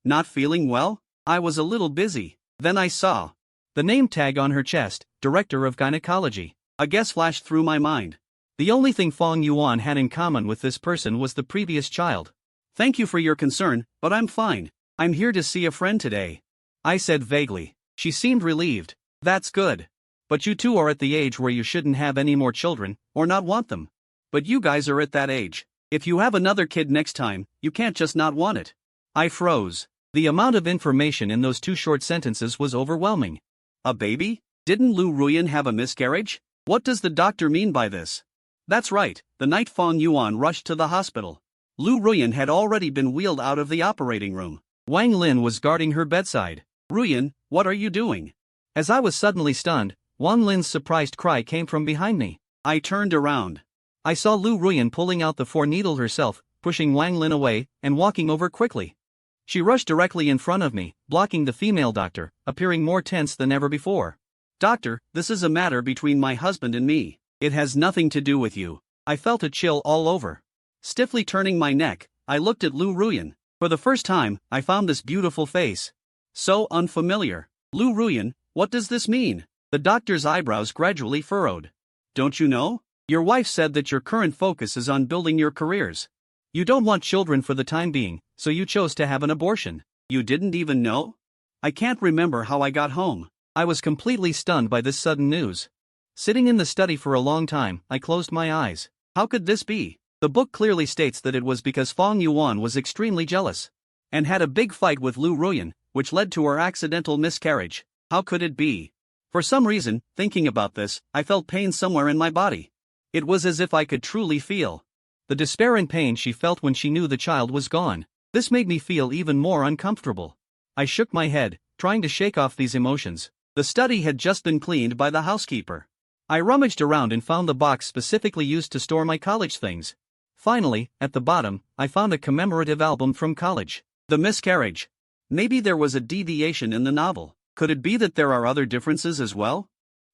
Not feeling well?" I was a little busy. Then I saw the name tag on her chest, Director of Gynecology. A guess flashed through my mind. The only thing Fong Yuan had in common with this person was the previous child. "Thank you for your concern, but I'm fine. I'm here to see a friend today," I said vaguely. She seemed relieved. "That's good. But you two are at the age where you shouldn't have any more children, or not want them. But you guys are at that age. If you have another kid next time, you can't just not want it." I froze. The amount of information in those two short sentences was overwhelming. A baby? Didn't Lu Ruyan have a miscarriage? What does the doctor mean by this? That's right, the night Fong Yuan rushed to the hospital, Lu Ruyan had already been wheeled out of the operating room. Wang Lin was guarding her bedside. "Ruyan, what are you doing?" As I was suddenly stunned, Wang Lin's surprised cry came from behind me. I turned around. I saw Lu Ruyan pulling out the 4-needle herself, pushing Wang Lin away, and walking over quickly. She rushed directly in front of me, blocking the female doctor, appearing more tense than ever before. "Doctor, this is a matter between my husband and me. It has nothing to do with you." I felt a chill all over. Stiffly turning my neck, I looked at Lu Ruyan. For the first time, I found this beautiful face so unfamiliar. "Lu Ruyan, what does this mean?" The doctor's eyebrows gradually furrowed. "Don't you know? Your wife said that your current focus is on building your careers. You don't want children for the time being, so you chose to have an abortion. You didn't even know?" I can't remember how I got home. I was completely stunned by this sudden news. Sitting in the study for a long time, I closed my eyes. How could this be? The book clearly states that it was because Fong Yuan was extremely jealous and had a big fight with Lu Ruyan, which led to her accidental miscarriage. How could it be? For some reason, thinking about this, I felt pain somewhere in my body. It was as if I could truly feel the despair and pain she felt when she knew the child was gone. This made me feel even more uncomfortable. I shook my head, trying to shake off these emotions. The study had just been cleaned by the housekeeper. I rummaged around and found the box specifically used to store my college things. Finally, at the bottom, I found a commemorative album from college. The miscarriage. Maybe there was a deviation in the novel. Could it be that there are other differences as well?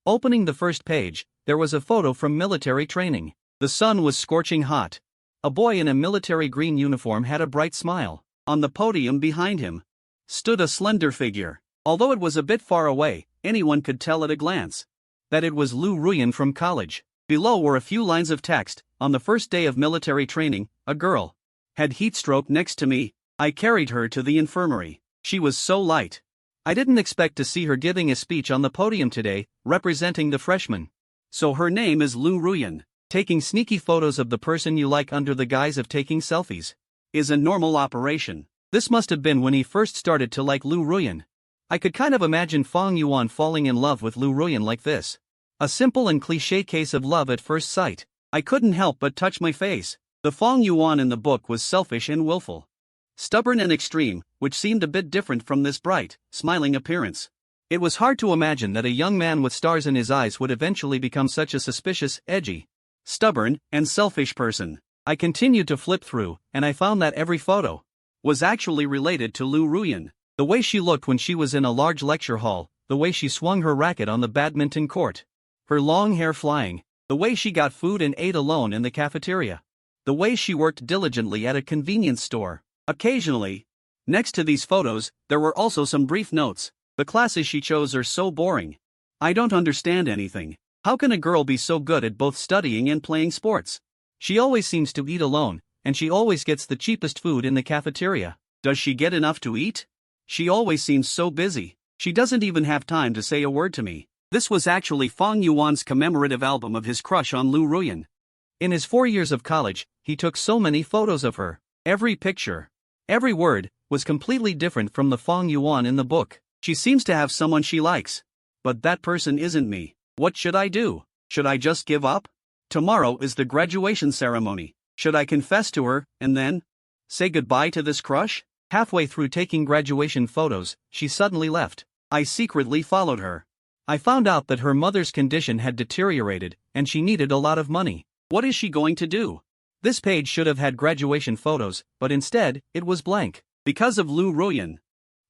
Opening the first page, there was a photo from military training. The sun was scorching hot. A boy in a military green uniform had a bright smile. On the podium behind him stood a slender figure. Although it was a bit far away, anyone could tell at a glance that it was Lu Ruyan from college. Below were a few lines of text. On the first day of military training, a girl had heat stroke next to me. I carried her to the infirmary. She was so light. I didn't expect to see her giving a speech on the podium today, representing the freshmen. So her name is Lu Ruyan. Taking sneaky photos of the person you like under the guise of taking selfies is a normal operation. This must have been when he first started to like Lu Ruyan. I could kind of imagine Fong Yuan falling in love with Lu Ruyan like this. A simple and cliché case of love at first sight. I couldn't help but touch my face. The Fong Yuan in the book was selfish and willful, stubborn and extreme, which seemed a bit different from this bright, smiling appearance. It was hard to imagine that a young man with stars in his eyes would eventually become such a suspicious, edgy, stubborn, and selfish person. I continued to flip through, and I found that every photo was actually related to Lu Ruyan. The way she looked when she was in a large lecture hall, the way she swung her racket on the badminton court, her long hair flying, the way she got food and ate alone in the cafeteria, the way she worked diligently at a convenience store. Occasionally, next to these photos, there were also some brief notes. The classes she chose are so boring. I don't understand anything. How can a girl be so good at both studying and playing sports? She always seems to eat alone, and she always gets the cheapest food in the cafeteria. Does she get enough to eat? She always seems so busy. She doesn't even have time to say a word to me. This was actually Fong Yuan's commemorative album of his crush on Lu Ruyan. In his 4 years of college, he took so many photos of her. Every picture, every word, was completely different from the Fong Yuan in the book. She seems to have someone she likes. But that person isn't me. What should I do? Should I just give up? Tomorrow is the graduation ceremony. Should I confess to her, and then say goodbye to this crush? Halfway through taking graduation photos, she suddenly left. I secretly followed her. I found out that her mother's condition had deteriorated, and she needed a lot of money. What is she going to do? This page should have had graduation photos, but instead, it was blank. Because of Lu Ruyan.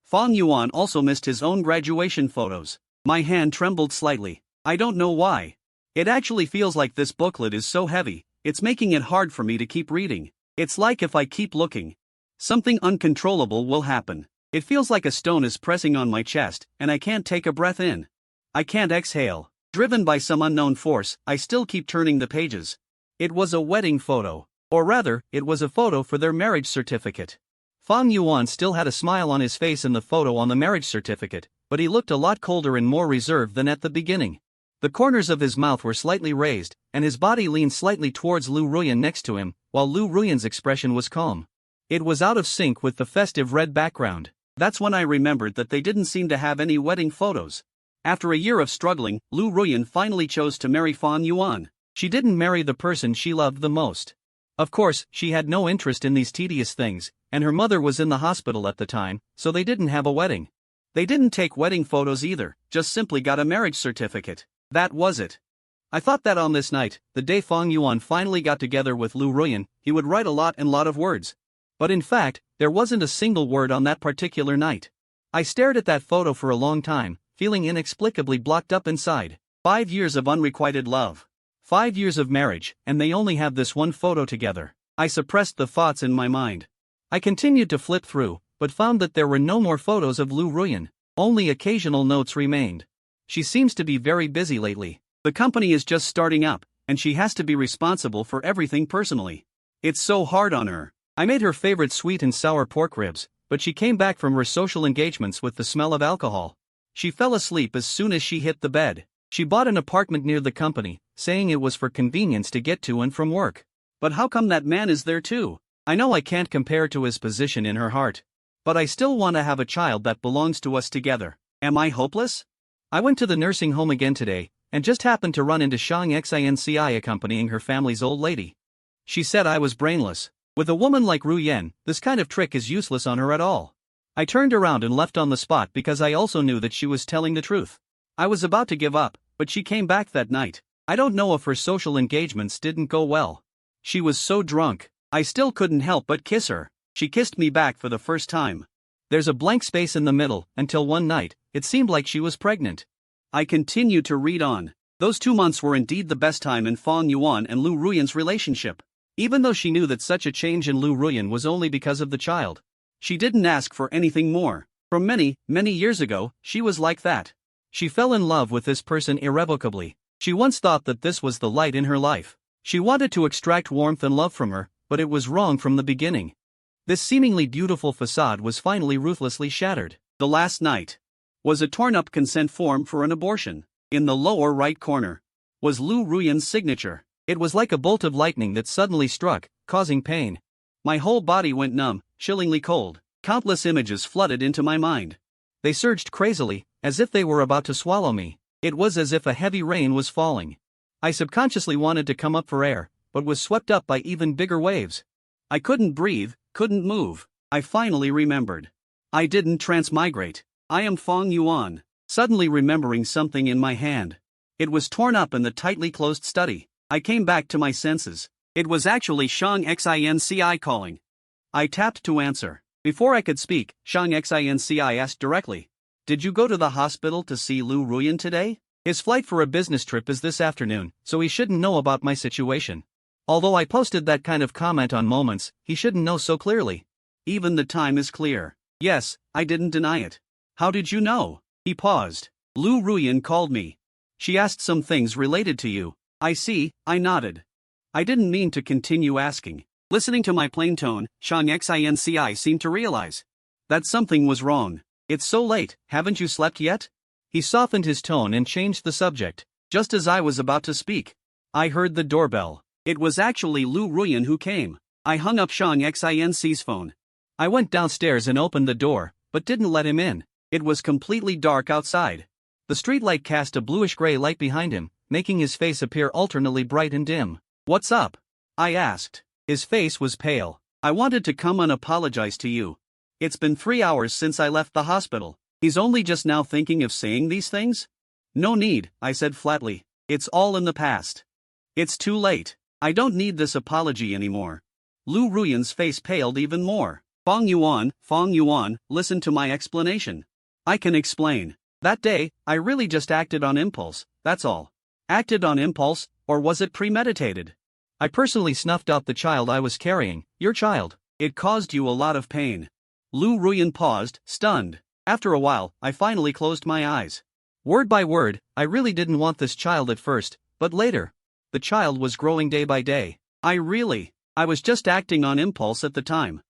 Fong Yuan also missed his own graduation photos. My hand trembled slightly. I don't know why. It actually feels like this booklet is so heavy, it's making it hard for me to keep reading. It's like if I keep looking, something uncontrollable will happen. It feels like a stone is pressing on my chest, and I can't take a breath in. I can't exhale. Driven by some unknown force, I still keep turning the pages. It was a wedding photo. Or rather, it was a photo for their marriage certificate. Fong Yuan still had a smile on his face in the photo on the marriage certificate, but he looked a lot colder and more reserved than at the beginning. The corners of his mouth were slightly raised, and his body leaned slightly towards Lu Ruyan next to him, while Lu Ruyan's expression was calm. It was out of sync with the festive red background. That's when I remembered that they didn't seem to have any wedding photos. After a year of struggling, Lu Ruyan finally chose to marry Fong Yuan. She didn't marry the person she loved the most. Of course, she had no interest in these tedious things, and her mother was in the hospital at the time, so they didn't have a wedding. They didn't take wedding photos either, just simply got a marriage certificate. That was it. I thought that on this night, the day Fong Yuan finally got together with Lu Ruyan, he would write a lot of words. But in fact, there wasn't a single word on that particular night. I stared at that photo for a long time, feeling inexplicably blocked up inside. 5 years of unrequited love. 5 years of marriage, and they only have this one photo together. I suppressed the thoughts in my mind. I continued to flip through, but found that there were no more photos of Lu Ruyan. Only occasional notes remained. She seems to be very busy lately. The company is just starting up, and she has to be responsible for everything personally. It's so hard on her. I made her favorite sweet and sour pork ribs, but she came back from her social engagements with the smell of alcohol. She fell asleep as soon as she hit the bed. She bought an apartment near the company, saying it was for convenience to get to and from work. But how come that man is there too? I know I can't compare to his position in her heart. But I still want to have a child that belongs to us together. Am I hopeless? I went to the nursing home again today, and just happened to run into Shang Xinci accompanying her family's old lady. She said I was brainless. With a woman like Ru Yan, this kind of trick is useless on her at all. I turned around and left on the spot because I also knew that she was telling the truth. I was about to give up, but she came back that night. I don't know if her social engagements didn't go well. She was so drunk, I still couldn't help but kiss her. She kissed me back for the first time. There's a blank space in the middle, until one night, it seemed like she was pregnant. I continued to read on. Those 2 months were indeed the best time in Fong Yuan and Lu Ruyan's relationship. Even though she knew that such a change in Lu Ruyan was only because of the child. She didn't ask for anything more. From many, many years ago, she was like that. She fell in love with this person irrevocably. She once thought that this was the light in her life. She wanted to extract warmth and love from her, but it was wrong from the beginning. This seemingly beautiful facade was finally ruthlessly shattered. The last night was a torn-up consent form for an abortion. In the lower right corner was Lu Ruyan's signature. It was like a bolt of lightning that suddenly struck, causing pain. My whole body went numb, chillingly cold. Countless images flooded into my mind. They surged crazily, as if they were about to swallow me. It was as if a heavy rain was falling. I subconsciously wanted to come up for air, but was swept up by even bigger waves. I couldn't breathe, couldn't move. I finally remembered. I didn't transmigrate. I am Fong Yuan. Suddenly remembering something in my hand. It was torn up in the tightly closed study. I came back to my senses. It was actually Shang Xinci calling. I tapped to answer. Before I could speak, Shang Xinci asked directly. Did you go to the hospital to see Lu Ruyan today? His flight for a business trip is this afternoon, so he shouldn't know about my situation. Although I posted that kind of comment on Moments, he shouldn't know so clearly. Even the time is clear. Yes, I didn't deny it. How did you know? He paused. Lu Ruyan called me. She asked some things related to you. I see, I nodded. I didn't mean to continue asking. Listening to my plain tone, Shang Xinci seemed to realize that something was wrong. It's so late, haven't you slept yet? He softened his tone and changed the subject. Just as I was about to speak, I heard the doorbell. It was actually Lu Ruyan who came. I hung up Shang Xinc's phone. I went downstairs and opened the door, but didn't let him in. It was completely dark outside. The streetlight cast a bluish-gray light behind him, making his face appear alternately bright and dim. "What's up?" I asked. His face was pale. "I wanted to come and apologize to you. It's been 3 hours since I left the hospital." He's only just now thinking of saying these things? "No need," I said flatly. "It's all in the past. It's too late. I don't need this apology anymore." Lu Ruyan's face paled even more. Fong Yuan, listen to my explanation. I can explain. That day, I really just acted on impulse, that's all. Acted on impulse, or was it premeditated? I personally snuffed out the child I was carrying, your child. It caused you a lot of pain. Lu Ruyan paused, stunned. After a while, I finally closed my eyes. Word by word, I really didn't want this child at first, but later. The child was growing day by day. I was just acting on impulse at the time.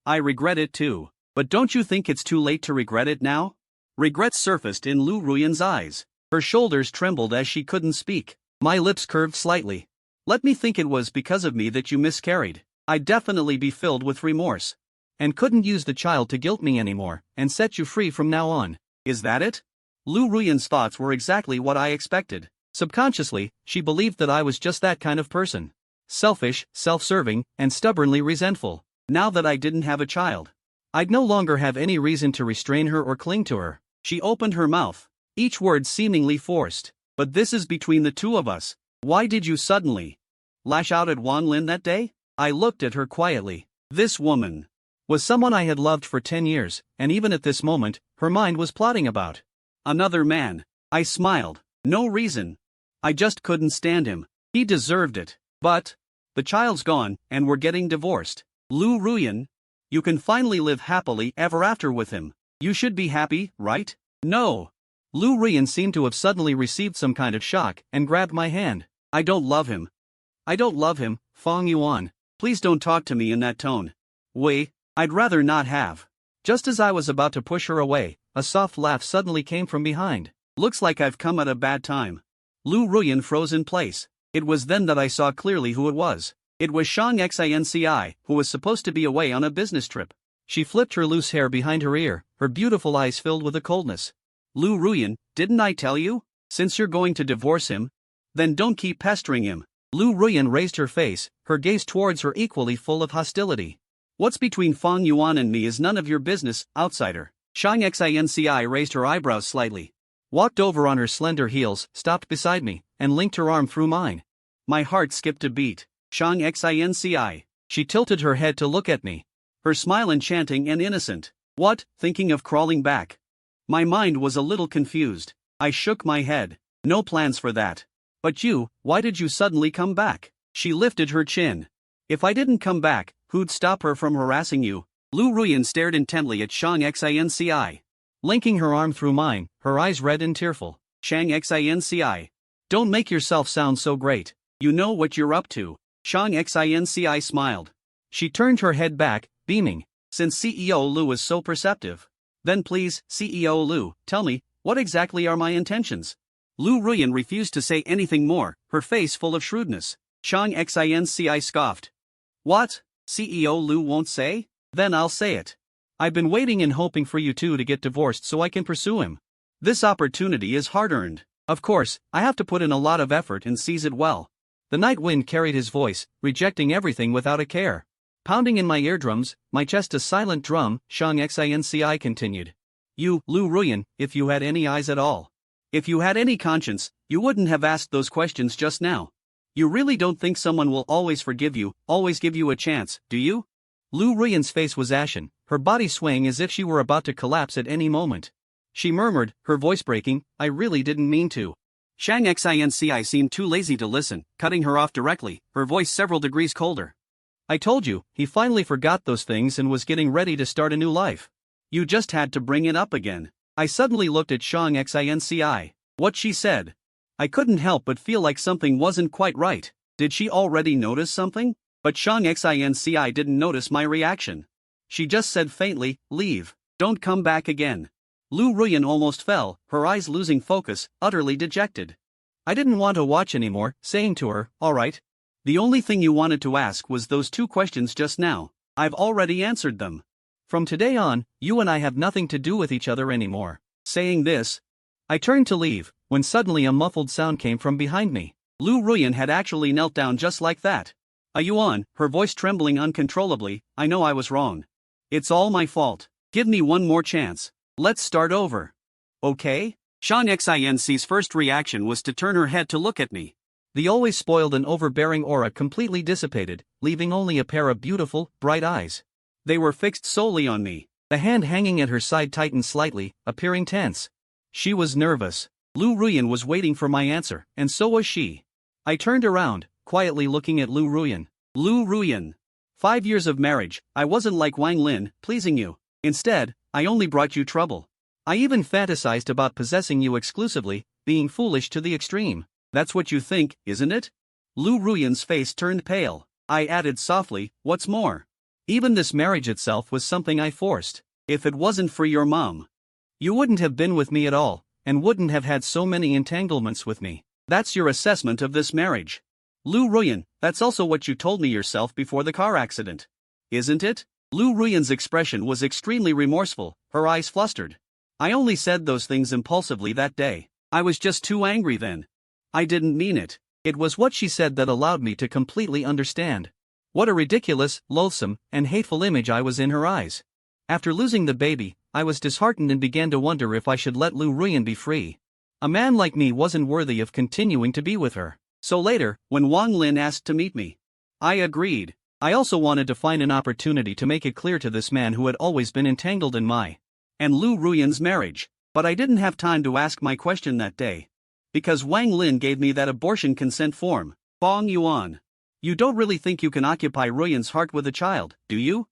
I regret it too. But don't you think it's too late to regret it now? Regret surfaced in Lu Ruyan's eyes. Her shoulders trembled as she couldn't speak. My lips curved slightly. Let me think it was because of me that you miscarried. I'd definitely be filled with remorse. And couldn't use the child to guilt me anymore, and set you free from now on. Is that it? Lu Ruyan's thoughts were exactly what I expected. Subconsciously, she believed that I was just that kind of person. Selfish, self-serving, and stubbornly resentful. Now that I didn't have a child, I'd no longer have any reason to restrain her or cling to her. She opened her mouth, each word seemingly forced. "But this is between the two of us. Why did you suddenly lash out at Wan Lin that day?" I looked at her quietly. This woman was someone I had loved for 10 years, and even at this moment, her mind was plotting about another man. I smiled. No reason. I just couldn't stand him. He deserved it. But the child's gone, and we're getting divorced. Lu Ruyan, you can finally live happily ever after with him. You should be happy, right? No. Lu Ruyan seemed to have suddenly received some kind of shock and grabbed my hand. I don't love him. I don't love him, Fong Yuan. Please don't talk to me in that tone. Wei, I'd rather not have. Just as I was about to push her away, a soft laugh suddenly came from behind. Looks like I've come at a bad time. Lu Ruyan froze in place. It was then that I saw clearly who it was. It was Shang Xinci, who was supposed to be away on a business trip. She flipped her loose hair behind her ear, her beautiful eyes filled with a coldness. "Lu Ruyan, didn't I tell you? Since you're going to divorce him, then don't keep pestering him." Lu Ruyan raised her face, her gaze towards her equally full of hostility. "What's between Fong Yuan and me is none of your business, outsider." Shang Xinci raised her eyebrows slightly, walked over on her slender heels, stopped beside me, and linked her arm through mine. My heart skipped a beat. Shang Xinci. She tilted her head to look at me. Her smile enchanting and innocent. What, thinking of crawling back? My mind was a little confused. I shook my head. No plans for that. But you, why did you suddenly come back? She lifted her chin. If I didn't come back, who'd stop her from harassing you? Lu Ruyan stared intently at Shang Xinci. Linking her arm through mine, her eyes red and tearful. Shang Xinci. Don't make yourself sound so great. You know what you're up to. Shang Xinci smiled. She turned her head back, beaming. Since CEO Lu is so perceptive, then please, CEO Lu, tell me, what exactly are my intentions? Lu Ruyan refused to say anything more, her face full of shrewdness. Shang Xinci scoffed. What? CEO Lu won't say? Then I'll say it. I've been waiting and hoping for you two to get divorced so I can pursue him. This opportunity is hard-earned. Of course, I have to put in a lot of effort and seize it well. The night wind carried his voice, rejecting everything without a care. Pounding in my eardrums, my chest a silent drum, Shang Xinci continued. You, Lu Ruyan, if you had any eyes at all. If you had any conscience, you wouldn't have asked those questions just now. You really don't think someone will always forgive you, always give you a chance, do you? Lu Ruyan's face was ashen, her body swaying as if she were about to collapse at any moment. She murmured, her voice breaking, I really didn't mean to. Shang Xinci seemed too lazy to listen, cutting her off directly, her voice several degrees colder. I told you, he finally forgot those things and was getting ready to start a new life. You just had to bring it up again. I suddenly looked at Shang Xinci. What she said. I couldn't help but feel like something wasn't quite right. Did she already notice something? But Shang Xinci didn't notice my reaction. She just said faintly, leave. Don't come back again. Lu Ruyan almost fell, her eyes losing focus, utterly dejected. I didn't want to watch anymore, saying to her, "Alright. The only thing you wanted to ask was those 2 questions just now. I've already answered them. From today on, you and I have nothing to do with each other anymore." Saying this, I turned to leave, when suddenly a muffled sound came from behind me. Lu Ruyan had actually knelt down just like that. Yuan, her voice trembling uncontrollably, "I know I was wrong. It's all my fault. Give me one more chance. Let's start over. Okay?" Shang Xin's first reaction was to turn her head to look at me. The always spoiled and overbearing aura completely dissipated, leaving only a pair of beautiful, bright eyes. They were fixed solely on me. The hand hanging at her side tightened slightly, appearing tense. She was nervous. Lu Ruyan was waiting for my answer, and so was she. I turned around, quietly looking at Lu Ruyan. "Lu Ruyan. 5 years of marriage, I wasn't like Wang Lin, pleasing you. Instead, I only brought you trouble. I even fantasized about possessing you exclusively, being foolish to the extreme. That's what you think, isn't it?" Lu Ruyan's face turned pale. I added softly, "What's more? Even this marriage itself was something I forced. If it wasn't for your mom, you wouldn't have been with me at all, and wouldn't have had so many entanglements with me. That's your assessment of this marriage. Lu Ruyan, that's also what you told me yourself before the car accident. Isn't it?" Lu Ruyan's expression was extremely remorseful, her eyes flustered. "I only said those things impulsively that day. I was just too angry then. I didn't mean it. It was what she said that allowed me to completely understand. What a ridiculous, loathsome, and hateful image I was in her eyes. After losing the baby, I was disheartened and began to wonder if I should let Lu Ruyan be free. A man like me wasn't worthy of continuing to be with her. So later, when Wang Lin asked to meet me, I agreed. I also wanted to find an opportunity to make it clear to this man who had always been entangled in my and Lu Ruyan's marriage. But I didn't have time to ask my question that day. Because Wang Lin gave me that abortion consent form. Fong Yuan. You don't really think you can occupy Ruyan's heart with a child, do you?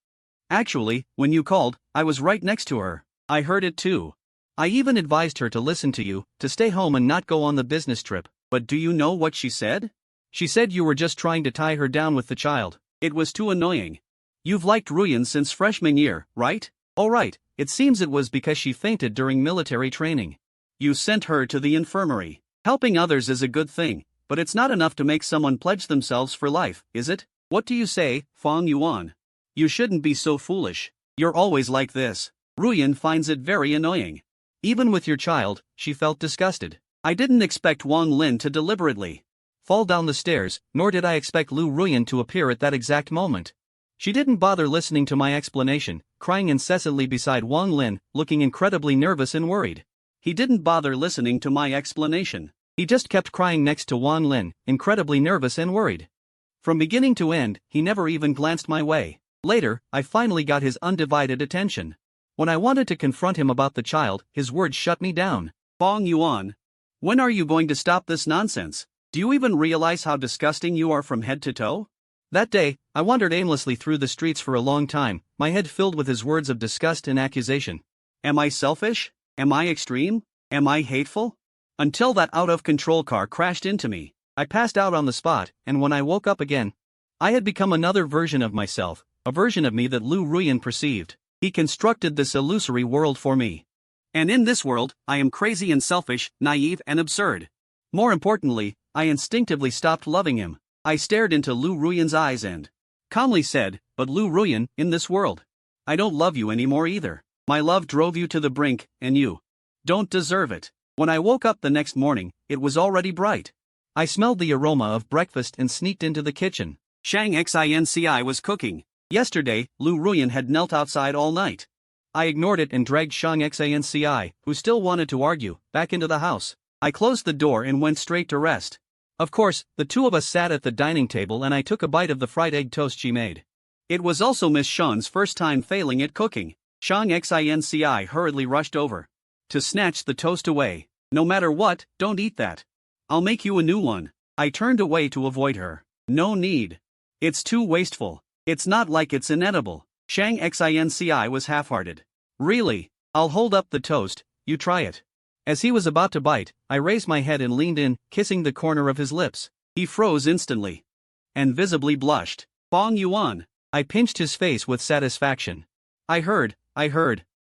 Actually, when you called, I was right next to her. I heard it too. I even advised her to listen to you, to stay home and not go on the business trip. But do you know what she said? She said you were just trying to tie her down with the child. It was too annoying. You've liked Ruyan since freshman year, right? Oh right, it seems it was because she fainted during military training. You sent her to the infirmary. Helping others is a good thing, but it's not enough to make someone pledge themselves for life, is it? What do you say, Fong Yuan? You shouldn't be so foolish. You're always like this. Ruyan finds it very annoying. Even with your child, she felt disgusted. I didn't expect Wang Lin to deliberately fall down the stairs, nor did I expect Lu Ruyan to appear at that exact moment. She didn't bother listening to my explanation, crying incessantly beside Wang Lin, looking incredibly nervous and worried. He didn't bother listening to my explanation. He just kept crying next to Wang Lin, incredibly nervous and worried. From beginning to end, he never even glanced my way. Later, I finally got his undivided attention. When I wanted to confront him about the child, his words shut me down. Fong Yuan, when are you going to stop this nonsense? Do you even realize how disgusting you are from head to toe? That day, I wandered aimlessly through the streets for a long time, my head filled with his words of disgust and accusation. Am I selfish? Am I extreme? Am I hateful? Until that out-of-control car crashed into me. I passed out on the spot, and when I woke up again, I had become another version of myself, a version of me that Lu Ruyan perceived. He constructed this illusory world for me. And in this world, I am crazy and selfish, naive and absurd. More importantly, I instinctively stopped loving him. I stared into Lu Ruyan's eyes and calmly said, "But Lu Ruyan, in this world, I don't love you anymore either. My love drove you to the brink, and you don't deserve it." When I woke up the next morning, it was already bright. I smelled the aroma of breakfast and sneaked into the kitchen. Shang Xinci was cooking. Yesterday, Lu Ruyan had knelt outside all night. I ignored it and dragged Shang Xinci, who still wanted to argue, back into the house. I closed the door and went straight to rest. Of course, the two of us sat at the dining table and I took a bite of the fried egg toast she made. It was also Miss Shan's first time failing at cooking. Shang Xinci hurriedly rushed over to snatch the toast away. "No matter what, don't eat that. I'll make you a new one." I turned away to avoid her. "No need. It's too wasteful. It's not like it's inedible." Shang Xinci was half-hearted. "Really? I'll hold up the toast, you try it." As he was about to bite, I raised my head and leaned in, kissing the corner of his lips. He froze instantly and visibly blushed. "Fong Yuan." I pinched his face with satisfaction. I heard.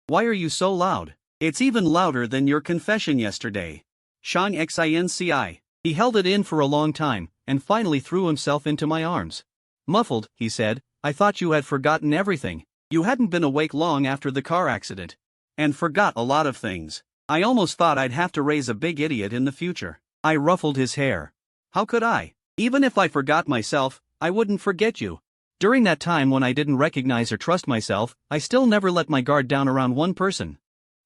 Why are you so loud? It's even louder than your confession yesterday. Shang Xinci. He held it in for a long time, and finally threw himself into my arms. Muffled, he said, I thought you had forgotten everything. You hadn't been awake long after the car accident. And forgot a lot of things. I almost thought I'd have to raise a big idiot in the future. I ruffled his hair. How could I? Even if I forgot myself, I wouldn't forget you. During that time when I didn't recognize or trust myself, I still never let my guard down around one person.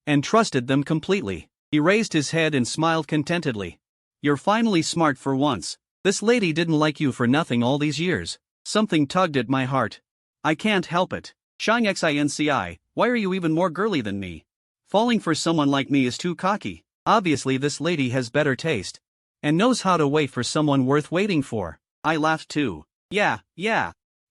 And trusted them completely. He raised his head and smiled contentedly. You're finally smart for once. This lady didn't like you for nothing all these years. Something tugged at my heart. I can't help it. Shang Xinci, why are you even more girly than me? Falling for someone like me is too cocky. Obviously this lady has better taste. And knows how to wait for someone worth waiting for. I laughed too. Yeah.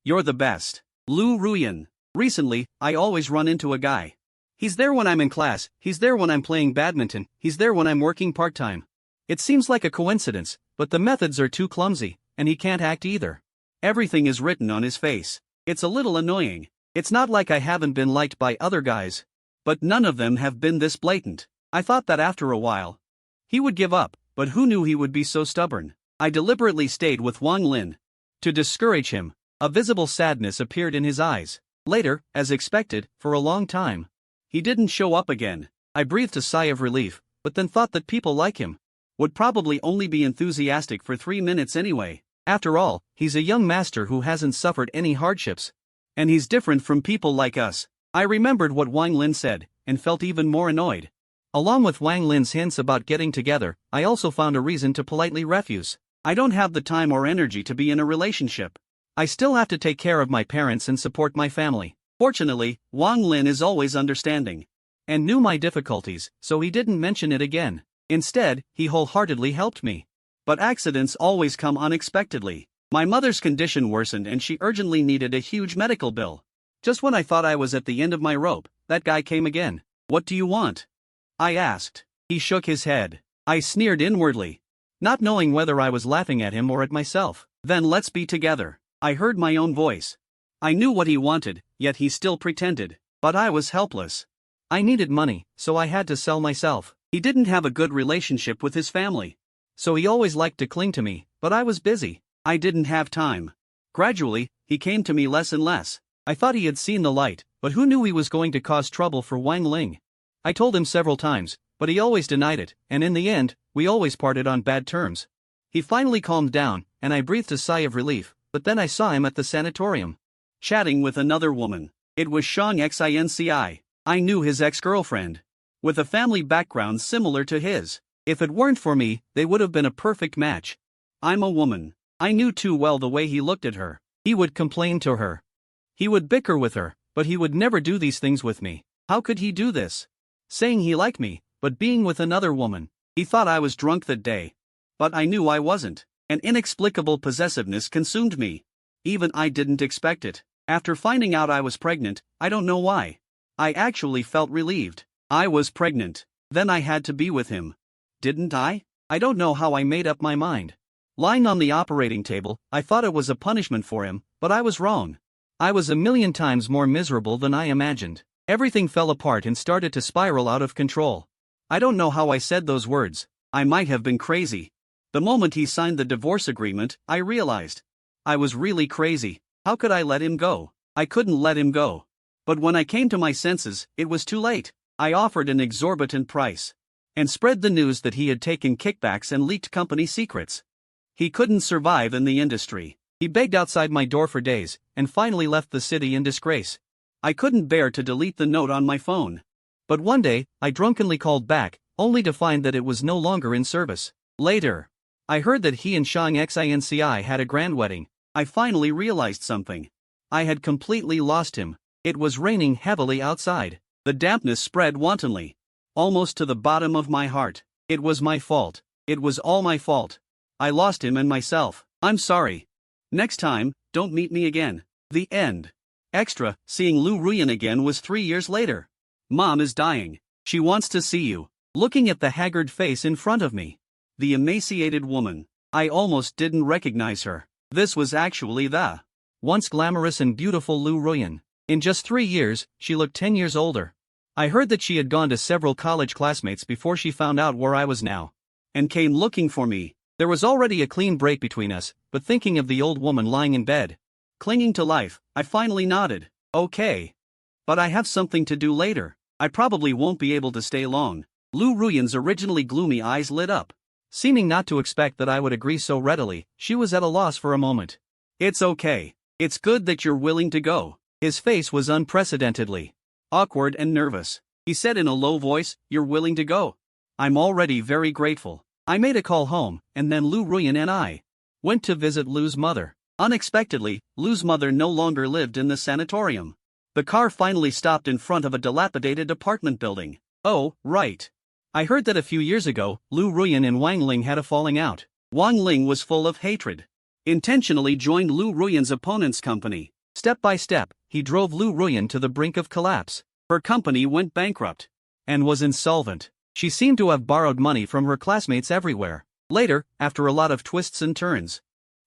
You're the best. Lu Ruyan. Recently, I always run into a guy. He's there when I'm in class, he's there when I'm playing badminton, he's there when I'm working part-time. It seems like a coincidence, but the methods are too clumsy, and he can't act either. Everything is written on his face. It's a little annoying. It's not like I haven't been liked by other guys. But none of them have been this blatant. I thought that after a while, he would give up, but who knew he would be so stubborn? I deliberately stayed with Wang Lin. To discourage him, a visible sadness appeared in his eyes. Later, as expected, for a long time, he didn't show up again. I breathed a sigh of relief, but then thought that people like him would probably only be enthusiastic for 3 minutes anyway. After all, he's a young master who hasn't suffered any hardships. And he's different from people like us. I remembered what Wang Lin said, and felt even more annoyed. Along with Wang Lin's hints about getting together, I also found a reason to politely refuse. I don't have the time or energy to be in a relationship. I still have to take care of my parents and support my family. Fortunately, Wang Lin is always understanding. And knew my difficulties, so he didn't mention it again. Instead, he wholeheartedly helped me. But accidents always come unexpectedly. My mother's condition worsened and she urgently needed a huge medical bill. Just when I thought I was at the end of my rope, that guy came again. What do you want? I asked. He shook his head. I sneered inwardly, not knowing whether I was laughing at him or at myself. Then let's be together. I heard my own voice. I knew what he wanted, yet he still pretended. But I was helpless. I needed money, so I had to sell myself. He didn't have a good relationship with his family. So he always liked to cling to me, but I was busy. I didn't have time. Gradually, he came to me less and less. I thought he had seen the light, but who knew he was going to cause trouble for Wang Ling? I told him several times, but he always denied it, and in the end, we always parted on bad terms. He finally calmed down, and I breathed a sigh of relief, but then I saw him at the sanatorium, chatting with another woman. It was Shang Xinci. I knew his ex-girlfriend, with a family background similar to his. If it weren't for me, they would have been a perfect match. I'm a woman. I knew too well the way he looked at her. He would complain to her. He would bicker with her, but he would never do these things with me. How could he do this? Saying he liked me, but being with another woman. He thought I was drunk that day. But I knew I wasn't. An inexplicable possessiveness consumed me. Even I didn't expect it. After finding out I was pregnant, I don't know why, I actually felt relieved. I was pregnant. Then I had to be with him. Didn't I? I don't know how I made up my mind. Lying on the operating table, I thought it was a punishment for him, but I was wrong. I was a million times more miserable than I imagined. Everything fell apart and started to spiral out of control. I don't know how I said those words. I might have been crazy. The moment he signed the divorce agreement, I realized I was really crazy. How could I let him go? I couldn't let him go. But when I came to my senses, it was too late. I offered an exorbitant price and spread the news that he had taken kickbacks and leaked company secrets. He couldn't survive in the industry. He begged outside my door for days, and finally left the city in disgrace. I couldn't bear to delete the note on my phone. But one day, I drunkenly called back, only to find that it was no longer in service. Later, I heard that he and Shang Xinci had a grand wedding. I finally realized something. I had completely lost him. It was raining heavily outside. The dampness spread wantonly, almost to the bottom of my heart. It was my fault. It was all my fault. I lost him and myself. I'm sorry. Next time, don't meet me again. The end. Extra, seeing Lu Ruyan again was 3 years later. Mom is dying. She wants to see you. Looking at the haggard face in front of me. The emaciated woman. I almost didn't recognize her. This was actually the once glamorous and beautiful Lu Ruyan. In just 3 years, she looked 10 years older. I heard that she had gone to several college classmates before she found out where I was now. And came looking for me. There was already a clean break between us, but thinking of the old woman lying in bed, clinging to life, I finally nodded. Okay. But I have something to do later. I probably won't be able to stay long. Lu Ruyan's originally gloomy eyes lit up. Seeming not to expect that I would agree so readily, she was at a loss for a moment. It's okay. It's good that you're willing to go. His face was unprecedentedly awkward and nervous. He said in a low voice, "You're willing to go? I'm already very grateful." I made a call home, and then Lu Ruyan and I went to visit Lu's mother. Unexpectedly, Lu's mother no longer lived in the sanatorium. The car finally stopped in front of a dilapidated apartment building. Oh, right. I heard that a few years ago, Lu Ruyan and Wang Ling had a falling out. Wang Ling was full of hatred. Intentionally joined Lu Ruyan's opponent's company. Step by step, he drove Lu Ruyan to the brink of collapse. Her company went bankrupt and was insolvent. She seemed to have borrowed money from her classmates everywhere. Later, after a lot of twists and turns,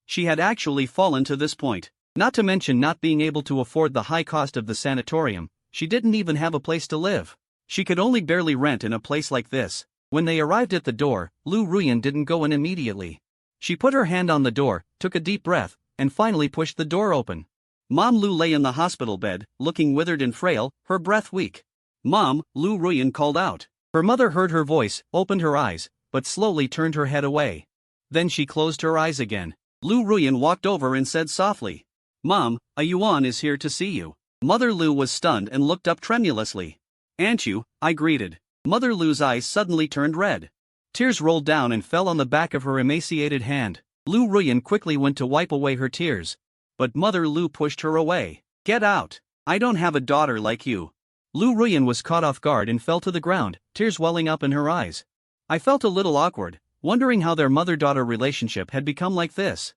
she had actually fallen to this point. Not to mention not being able to afford the high cost of the sanatorium, she didn't even have a place to live. She could only barely rent in a place like this. When they arrived at the door, Lu Ruyan didn't go in immediately. She put her hand on the door, took a deep breath, and finally pushed the door open. Mom Lu lay in the hospital bed, looking withered and frail, her breath weak. "Mom," Lu Ruyan called out. Her mother heard her voice, opened her eyes, but slowly turned her head away. Then she closed her eyes again. Lu Ruyan walked over and said softly, "Mom, a Yuan is here to see you." Mother Lu was stunned and looked up tremulously. "Aunt Yu," I greeted. Mother Lu's eyes suddenly turned red. Tears rolled down and fell on the back of her emaciated hand. Lu Ruyan quickly went to wipe away her tears. But Mother Lu pushed her away. "Get out. I don't have a daughter like you." Lu Ruyan was caught off guard and fell to the ground, tears welling up in her eyes. I felt a little awkward, wondering how their mother-daughter relationship had become like this.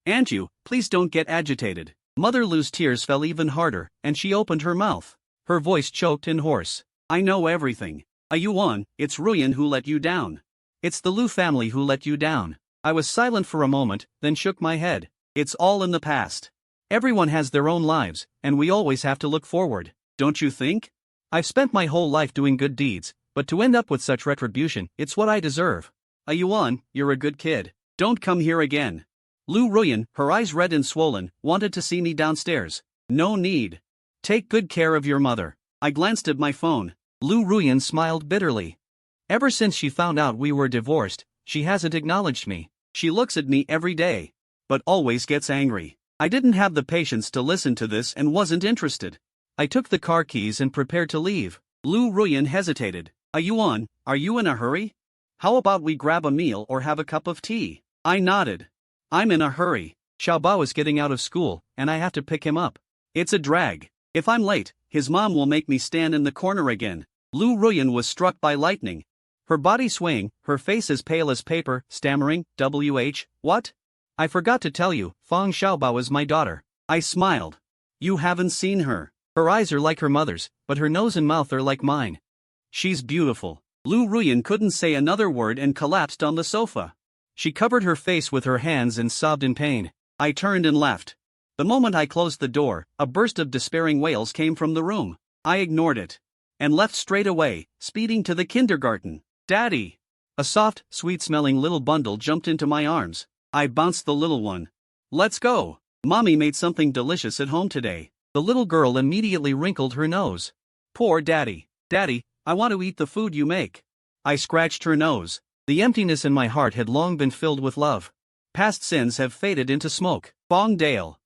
"Aunt Yu, please don't get agitated." Mother Lu's tears fell even harder, and she opened her mouth. Her voice choked and hoarse. "I know everything. A Yuan, it's Ruyan who let you down. It's the Lu family who let you down." I was silent for a moment, then shook my head. "It's all in the past. Everyone has their own lives, and we always have to look forward, don't you think? I've spent my whole life doing good deeds, but to end up with such retribution, it's what I deserve. A Yuan, you're a good kid. Don't come here again." Lu Ruyan, her eyes red and swollen, wanted to see me downstairs. "No need. Take good care of your mother." I glanced at my phone. Lu Ruyan smiled bitterly. Ever since she found out we were divorced, she hasn't acknowledged me. She looks at me every day, but always gets angry. I didn't have the patience to listen to this and wasn't interested. I took the car keys and prepared to leave. Lu Ruyan hesitated. "A Yuan, are you in a hurry? How about we grab a meal or have a cup of tea?" I nodded. "I'm in a hurry. Xiaobao is getting out of school, and I have to pick him up. It's a drag. If I'm late, his mom will make me stand in the corner again." Lu Ruyan was struck by lightning. Her body swaying, her face as pale as paper, stammering, "What? I forgot to tell you, Fang Xiaobao is my daughter." I smiled. "You haven't seen her. Her eyes are like her mother's, but her nose and mouth are like mine. She's beautiful." Lu Ruyan couldn't say another word and collapsed on the sofa. She covered her face with her hands and sobbed in pain. I turned and left. The moment I closed the door, a burst of despairing wails came from the room. I ignored it and left straight away, speeding to the kindergarten. "Daddy!" A soft, sweet-smelling little bundle jumped into my arms. I bounced the little one. "Let's go. Mommy made something delicious at home today." The little girl immediately wrinkled her nose. "Poor Daddy. Daddy, I want to eat the food you make." I scratched her nose. The emptiness in my heart had long been filled with love. Past sins have faded into smoke. Bong Dale.